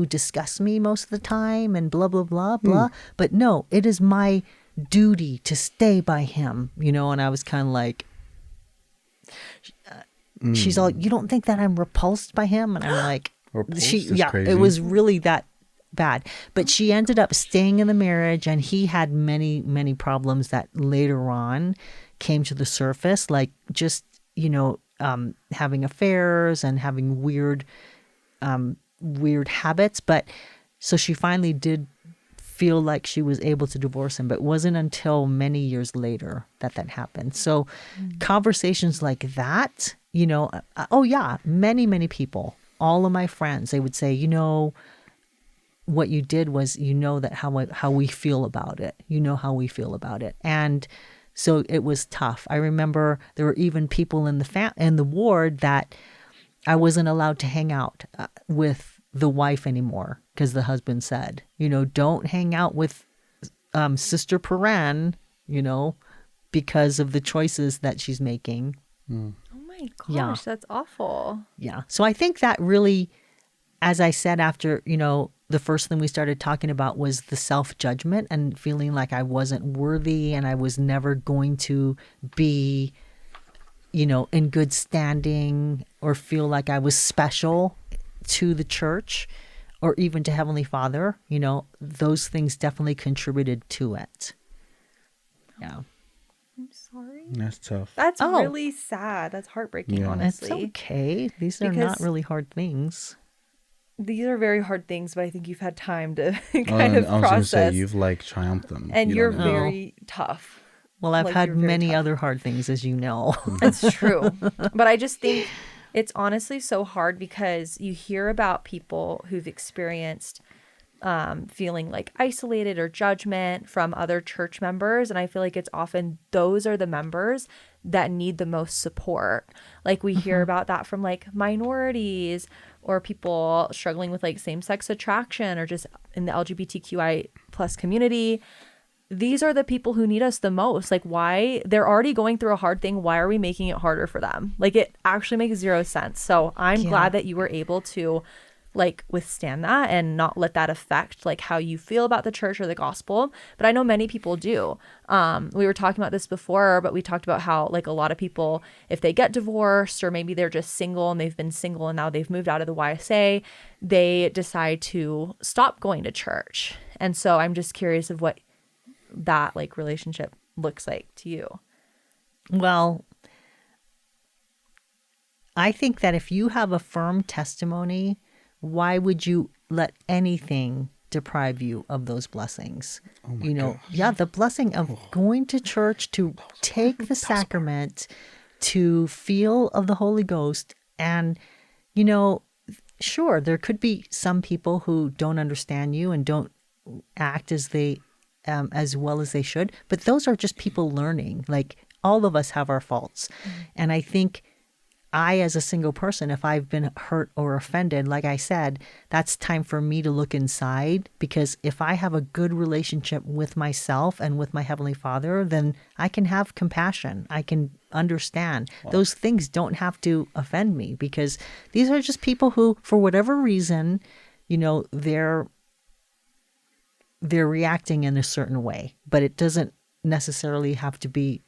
disgusts me most of the time and blah, blah, blah, blah. But no, it is my duty to stay by him, And I was kind of like, she's all, you don't think that I'm repulsed by him? And I'm like, crazy. It was really that bad. But she ended up staying in the marriage, and he had many, many problems that later on came to the surface, like just, having affairs and having weird habits. But so she finally did feel like she was able to divorce him, but it wasn't until many years later that happened. So conversations like that, many, many people, all of my friends, they would say, what you did was, that how we feel about it, how we feel about it. And so it was tough. I remember there were even people in the ward that I wasn't allowed to hang out with the wife anymore, because the husband said, don't hang out with Sister Peren, because of the choices that she's making. Oh my gosh, that's awful. Yeah. So I think that really, as I said, after, the first thing we started talking about was the self-judgment and feeling like I wasn't worthy and I was never going to be, in good standing or feel like I was special to the church or even to Heavenly Father. Those things definitely contributed to it. Yeah. I'm sorry. That's tough. That's really sad. That's heartbreaking, honestly. It's okay. These are not really hard things. These are very hard things, but I think you've had time to kind of process. I was going to say, you've triumphed them. And you're very tough. Well, I've had many other hard things, as you know. It's true. But I just think it's honestly so hard, because you hear about people who've experienced feeling like isolated or judgment from other church members. And I feel like it's often those are the members that need the most support. Like we hear about that from like minorities or people struggling with like same-sex attraction or just in the LGBTQI plus community. These are the people who need us the most. Like, why? They're already going through a hard thing. Why are we making it harder for them? Like, it actually makes zero sense. So I'm glad that you were able to like withstand that and not let that affect like how you feel about the church or the gospel. But I know many people do. We were talking about this before, but we talked about how like a lot of people, if they get divorced or maybe they're just single and they've been single and now they've moved out of the YSA, they decide to stop going to church. And so I'm just curious of what that like relationship looks like to you. Well, I think that if you have a firm testimony, why would you let anything deprive you of those blessings? Oh my gosh. The blessing of going to church, to take the sacrament, to feel of the Holy Ghost. And, sure, there could be some people who don't understand you and don't act as well as they should. But those are just people learning. Like, all of us have our faults. And I think as a single person, if I've been hurt or offended, like I said, that's time for me to look inside, because if I have a good relationship with myself and with my Heavenly Father, then I can have compassion. I can understand. Wow. Those things don't have to offend me, because these are just people who, for whatever reason, they're reacting in a certain way, but it doesn't necessarily have to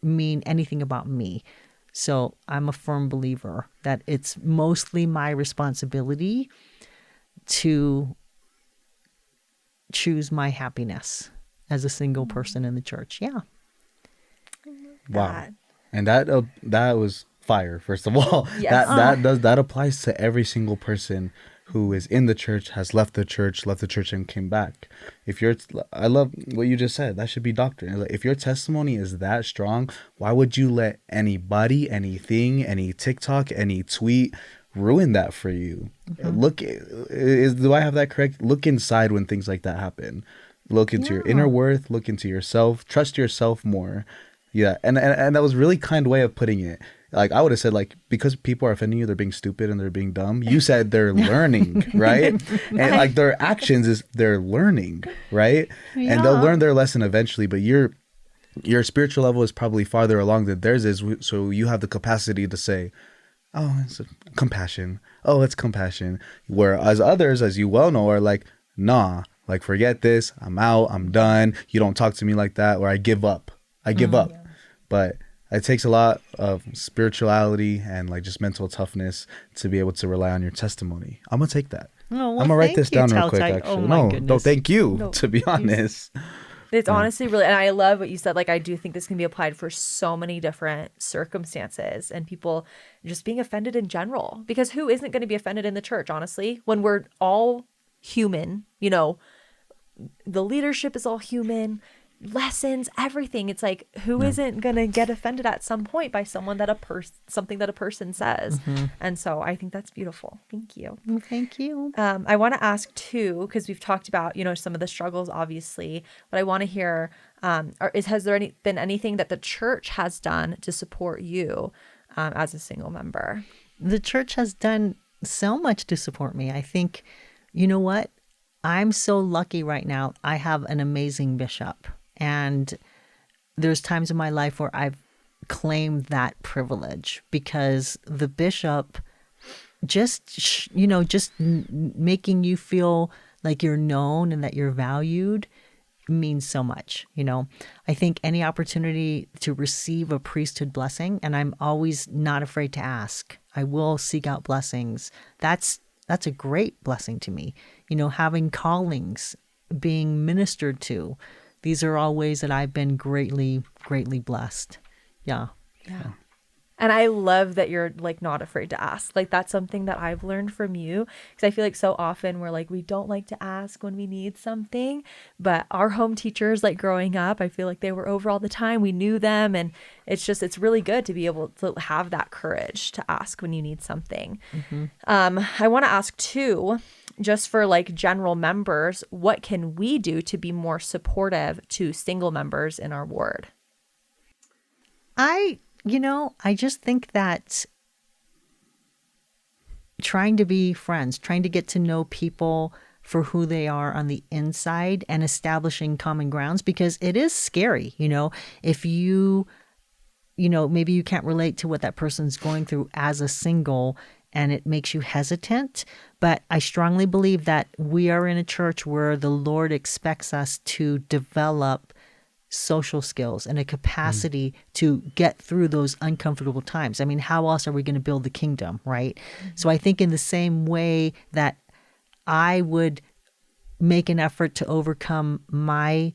mean anything about me. So I'm a firm believer that it's mostly my responsibility to choose my happiness as a single person in the church. Yeah. Wow. And that was fire, first of all. Yes. That applies to every single person who is in the church, has left the church and came back. I love what you just said. That should be doctrine. Like, if your testimony is that strong, why would you let anybody, anything, any TikTok, any tweet ruin that for you? Mm-hmm. Do I have that correct? Look inside when things like that happen. Look into your inner worth. Look into yourself. Trust yourself more. Yeah, and that was a really kind way of putting it. Like, I would have said, like, because people are offending you, they're being stupid and they're being dumb. You said they're learning, right? And like their actions is they're learning, right? Yeah. And they'll learn their lesson eventually. But your spiritual level is probably farther along than theirs is. So you have the capacity to say, oh, it's compassion. Oh, it's compassion. Whereas others, as you well know, are like, nah, like, forget this. I'm out. I'm done. You don't talk to me like that. Or I give up. Yeah. But it takes a lot of spirituality and like just mental toughness to be able to rely on your testimony. I'm gonna take that. I'm gonna write this down real quick. Actually, no, thank you. No, to be honest, it's honestly really, and I love what you said. Like, I do think this can be applied for so many different circumstances and people just being offended in general. Because who isn't going to be offended in the church? Honestly, when we're all human, the leadership is all human. Lessons, everything. It's like, who isn't gonna get offended at some point by something that a person says? Mm-hmm. And so I think that's beautiful. Thank you. Thank you. I want to ask too, because we've talked about some of the struggles, obviously, but I want to hear has there been anything that the church has done to support you as a single member? The church has done so much to support me. I think, you know what? I'm so lucky right now. I have an amazing bishop. And there's times in my life where I've claimed that privilege, because the bishop just making you feel like you're known and that you're valued means so much. I think any opportunity to receive a priesthood blessing, and I'm always not afraid to ask, I will seek out blessings. That's a great blessing to me. Having callings, being ministered to. These are all ways that I've been greatly, greatly blessed. Yeah. Yeah. And I love that you're like not afraid to ask. Like, that's something that I've learned from you, because I feel like so often we're like, we don't like to ask when we need something. But our home teachers, like growing up, I feel like they were over all the time. We knew them. And it's really good to be able to have that courage to ask when you need something. Mm-hmm. I want to ask too, just for like general members, what can we do to be more supportive to single members in our ward? I just think that trying to be friends, trying to get to know people for who they are on the inside and establishing common grounds, because it is scary, if maybe you can't relate to what that person's going through as a single and it makes you hesitant. But I strongly believe that we are in a church where the Lord expects us to develop social skills and a capacity to get through those uncomfortable times. I mean, how else are we going to build the kingdom, right? So I think in the same way that I would make an effort to overcome my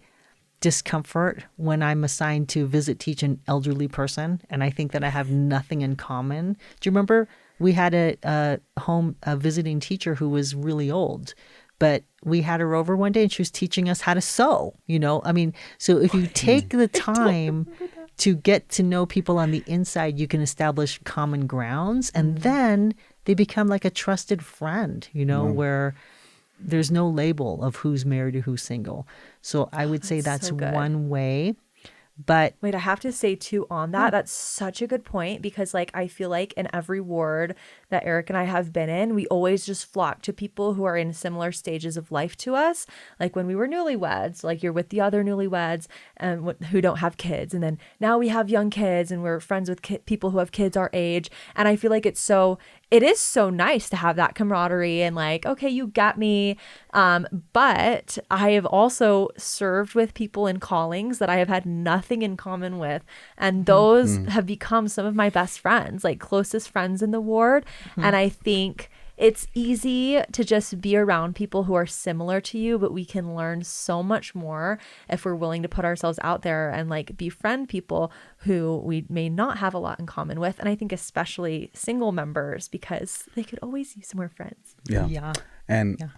discomfort when I'm assigned to teach an elderly person, and I think that I have nothing in common. Do you remember we had a visiting teacher who was really old, but we had her over one day and she was teaching us how to sew, so if you take the time to get to know people on the inside, you can establish common grounds, and then they become like a trusted friend, where there's no label of who's married or who's single. So I would say that's so good. one way. But wait, I have to say too on that, that's such a good point, because like I feel like in every ward that Eric and I have been in, we always just flock to people who are in similar stages of life to us. Like when we were newlyweds, like you're with the other newlyweds and who don't have kids, and then now we have young kids and we're friends with people who have kids our age. And I feel like it is so nice to have that camaraderie and like, okay, you got me. But I have also served with people in callings that I have had nothing in common with. And those have become some of my best friends, like closest friends in the ward. And I think it's easy to just be around people who are similar to you, but we can learn so much more if we're willing to put ourselves out there and like befriend people who we may not have a lot in common with. And I think especially single members, because they could always use some more friends. Yeah. And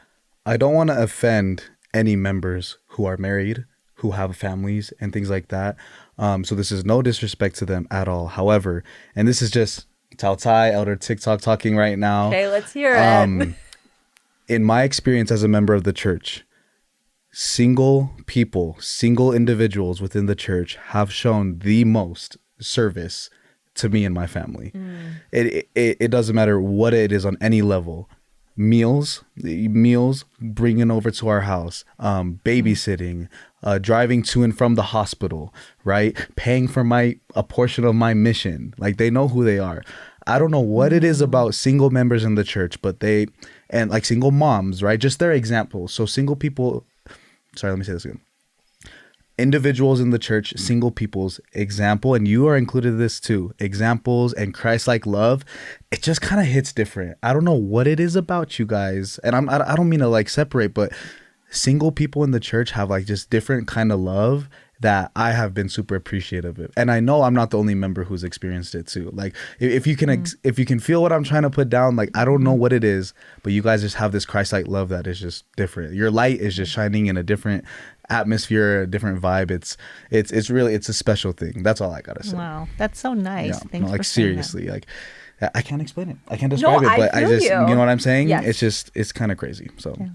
I don't want to offend any members who are married, who have families and things like that. So this is no disrespect to them at all. However, and this is just Tautai, Elder TikTok talking right now. Okay, let's hear it. In my experience as a member of the church, single people, single individuals within the church have shown the most service to me and my family. It doesn't matter what it is on any level. Meals, bringing over to our house, babysitting, driving to and from the hospital, right? Paying for a portion of my mission. Like, they know who they are. I don't know what it is about single members in the church, but and like single moms, right? Just their examples. So single people, sorry, let me say this again. Individuals in the church, single people's example, and you are included in this too, examples and Christ-like love, it just kind of hits different. I don't know what it is about you guys, and I don't mean to like separate, but single people in the church have like just different kind of love that I have been super appreciative of. And I know I'm not the only member who's experienced it too. Like if you can feel what I'm trying to put down, like I don't know what it is, but you guys just have this Christ-like love that is just different. Your light is just shining in a different atmosphere, a different vibe. It's really a special thing. That's all I gotta say. Wow, that's so nice. Yeah, Thanks no, like for saying seriously, like I can't explain it. I can't describe it, but I just, you know what I'm saying? Yes. It's kind of crazy. So. Yeah.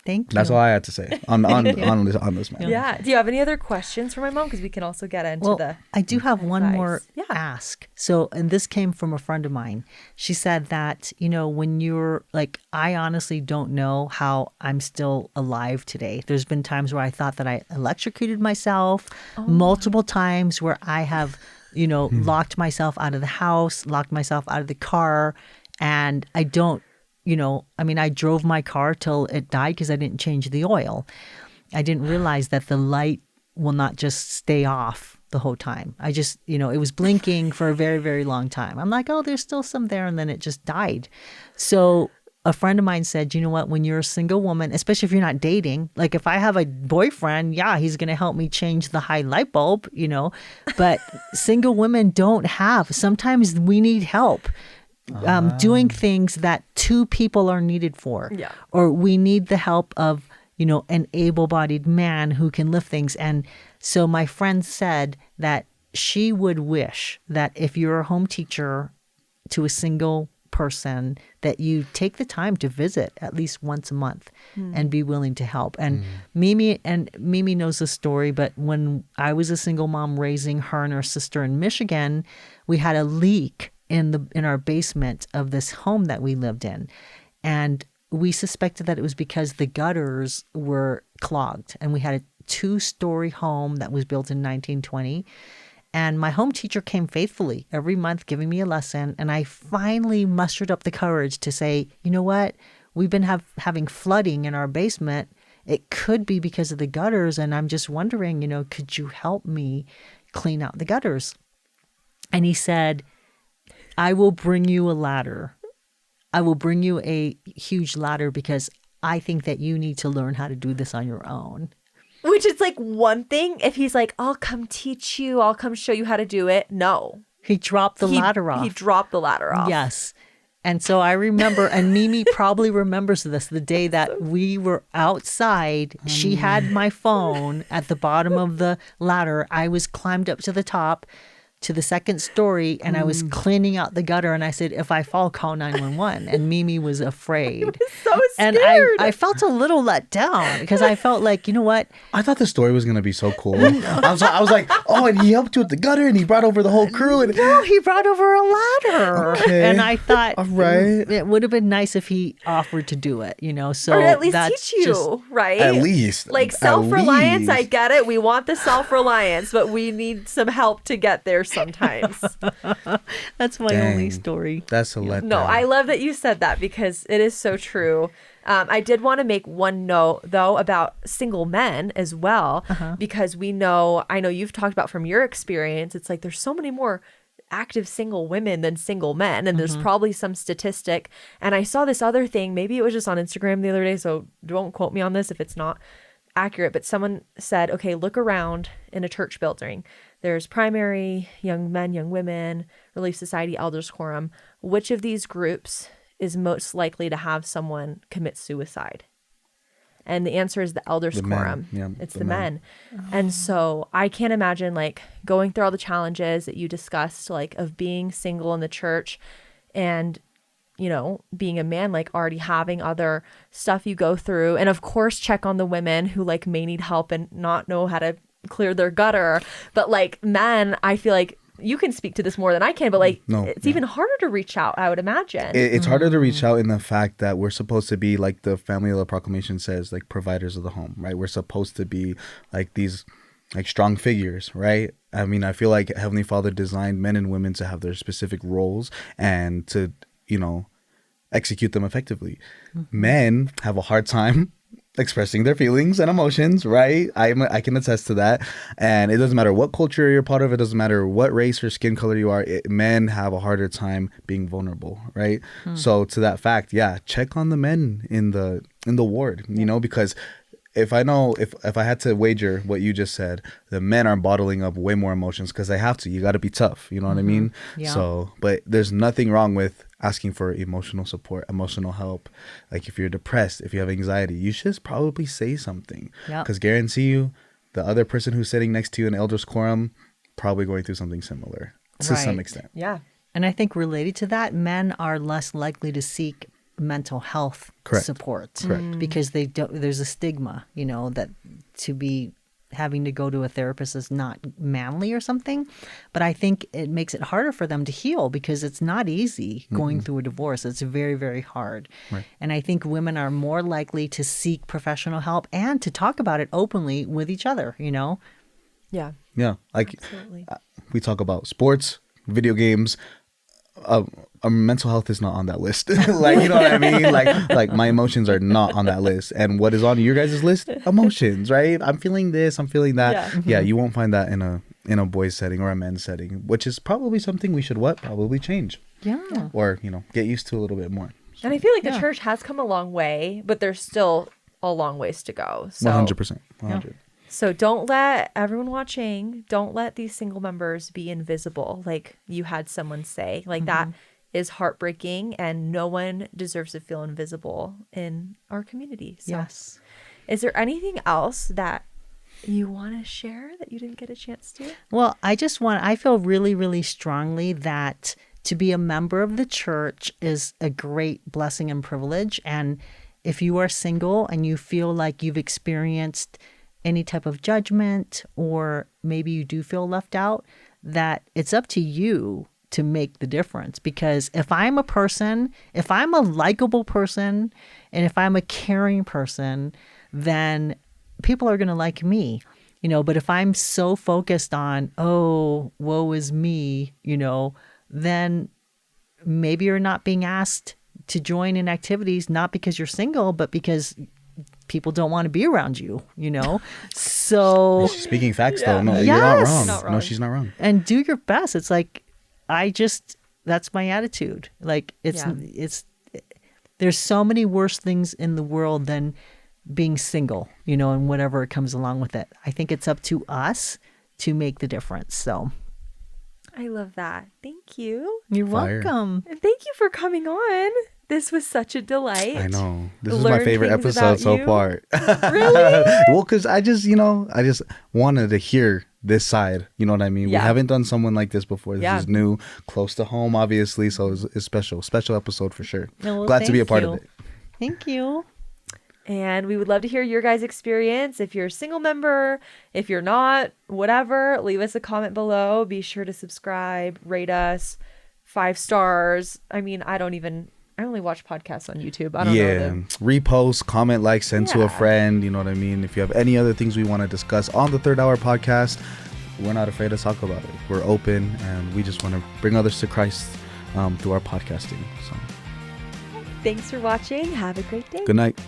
Thank you. That's all I had to say on this matter. Yeah. Do you have any other questions for my mom? Because we can also get into I do have one advice. more ask. So, and this came from a friend of mine. She said that, when you're like, I honestly don't know how I'm still alive today. There's been times where I thought that I electrocuted myself, multiple times where I have, locked myself out of the house, locked myself out of the car, and I don't, I drove my car till it died because I didn't change the oil. I didn't realize that the light will not just stay off the whole time. I just, it was blinking for a very, very long time. I'm like, oh, there's still some there. And then it just died. So a friend of mine said, you know what, when you're a single woman, especially if you're not dating, like if I have a boyfriend, he's going to help me change the high light bulb, but single women don't have. Sometimes we need help. Doing things that two people are needed for, or we need the help of, an able-bodied man who can lift things. And so my friend said that she would wish that if you're a home teacher to a single person that you take the time to visit at least once a month and be willing to help. And Mimi knows the story, but when I was a single mom raising her and her sister in Michigan, we had a leak in our basement of this home that we lived in. And we suspected that it was because the gutters were clogged. And we had a 2-story home that was built in 1920. And my home teacher came faithfully every month giving me a lesson. And I finally mustered up the courage to say, you know what? We've been having flooding in our basement. It could be because of the gutters. And I'm just wondering, could you help me clean out the gutters? And he said, I will bring you a ladder. I will bring you a huge ladder because I think that you need to learn how to do this on your own. Which is like one thing. If he's like, I'll come teach you, I'll come show you how to do it. No. He dropped the ladder off. He dropped the ladder off. Yes. And so I remember, and Mimi probably remembers this, the day that we were outside, she had my phone at the bottom of the ladder. I was climbed up to the top to the second story and I was cleaning out the gutter and I said, if I fall, call 911. And Mimi was afraid. So scared. And I felt a little let down because I felt like, you know what? I thought the story was going to be so cool. I was like, oh, and he helped you with the gutter and he brought over the whole crew. And no, he brought over a ladder. Okay. And I thought, all right, it would have been nice if he offered to do it, So or at least that's teach you, just, right? at least. Like At self-reliance, I least. get it. We want the self-reliance, but we need some help to get there sometimes. that's my Dang. only story. That's a letdown. No, I love that you said that because it is so true. I did want to make one note, though, about single men as well, because I know you've talked about from your experience, it's like there's so many more active single women than single men, and there's probably some statistic. And I saw this other thing, maybe it was just on Instagram the other day, so don't quote me on this if it's not accurate, but someone said, okay, look around in a church building. There's primary, young men, young women, Relief Society, Elders Quorum. Which of these groups is most likely to have someone commit suicide? And the answer is the Elders Quorum. Yeah, it's the men. And so I can't imagine like going through all the challenges that you discussed, like of being single in the church and being a man, like already having other stuff you go through. And of course, check on the women who like may need help and not know how to clear their gutter. But like men, I feel like you can speak to this more than I can, but like it's even harder to reach out, I would imagine. It's harder to reach out in the fact that we're supposed to be, like the Family Law Proclamation says, like providers of the home, right? We're supposed to be like these like strong figures, right? I mean, I feel like Heavenly Father designed men and women to have their specific roles and to, execute them effectively. Men have a hard time expressing their feelings and emotions, right? I can attest to that. And it doesn't matter what culture you're part of. It doesn't matter what race or skin color you are. Men have a harder time being vulnerable, right? So to that fact, check on the men in the ward, because if I had to wager what you just said, the men are bottling up way more emotions because they have to. You got to be tough. You know what I mean? Yeah. So, but there's nothing wrong with asking for emotional support, emotional help. Like if you're depressed, if you have anxiety, you should probably say something. Because guarantee you, the other person who's sitting next to you in Elders Quorum probably going through something similar to some extent. Yeah. And I think related to that, men are less likely to seek mental health support. Correct. Because there's a stigma, that to be having to go to a therapist is not manly or something. But I think it makes it harder for them to heal because it's not easy going through a divorce. It's very, very hard. Right. And I think women are more likely to seek professional help and to talk about it openly with each other, Yeah. Yeah. Like Absolutely. we talk about sports, video games. Mental health is not on that list. Like, you know what I mean? Like my emotions are not on that list. And what is on your guys' list? Emotions, right? I'm feeling this, I'm feeling that. Yeah, you won't find that in a boys setting or a men's setting, which is probably something we should probably change. Yeah. Or, get used to a little bit more. And I feel like the church has come a long way, but there's still a long ways to go. So 100%. 100. So don't let everyone watching, don't let these single members be invisible. Like you had someone say, like that is heartbreaking and no one deserves to feel invisible in our community. So Yes. is there anything else that you want to share that you didn't get a chance to? Well, I feel really, really strongly that to be a member of the church is a great blessing and privilege. And if you are single and you feel like you've experienced any type of judgment, or maybe you do feel left out, that it's up to you to make the difference. Because if I'm a likable person, and if I'm a caring person, then people are going to like me, but if I'm so focused on, oh, woe is me, then maybe you're not being asked to join in activities, not because you're single, but because people don't want to be around you, So Speaking facts, though, no, Yes. you're not wrong. Not wrong. No, she's not wrong. and do your best. It's like, that's my attitude. Like there's so many worse things in the world than being single, and whatever comes along with it. I think it's up to us to make the difference. So I love that. Thank you. you're Fire. welcome. And thank you for coming on. This was such a delight. I know. This is my Learn favorite things episode about so you. far. Really? Well, because I just wanted to hear this side. You know what I mean? Yeah. We haven't done someone like this before. This Yeah. is new, close to home, obviously. So it's special. Special episode for sure. No, well, Glad to be a thank part you. of it. Thank you. And we would love to hear your guys' experience. If you're a single member, if you're not, whatever, leave us a comment below. Be sure to subscribe, rate us 5 stars. I mean, I only watch podcasts on YouTube. I don't know. Repost, comment, like, send to a Yeah. friend. You know what I mean? If you have any other things we want to discuss on the Third Hour podcast, we're not afraid to talk about it. We're open, and we just want to bring others to Christ through our podcasting. So Thanks for watching. Have a great day. good night.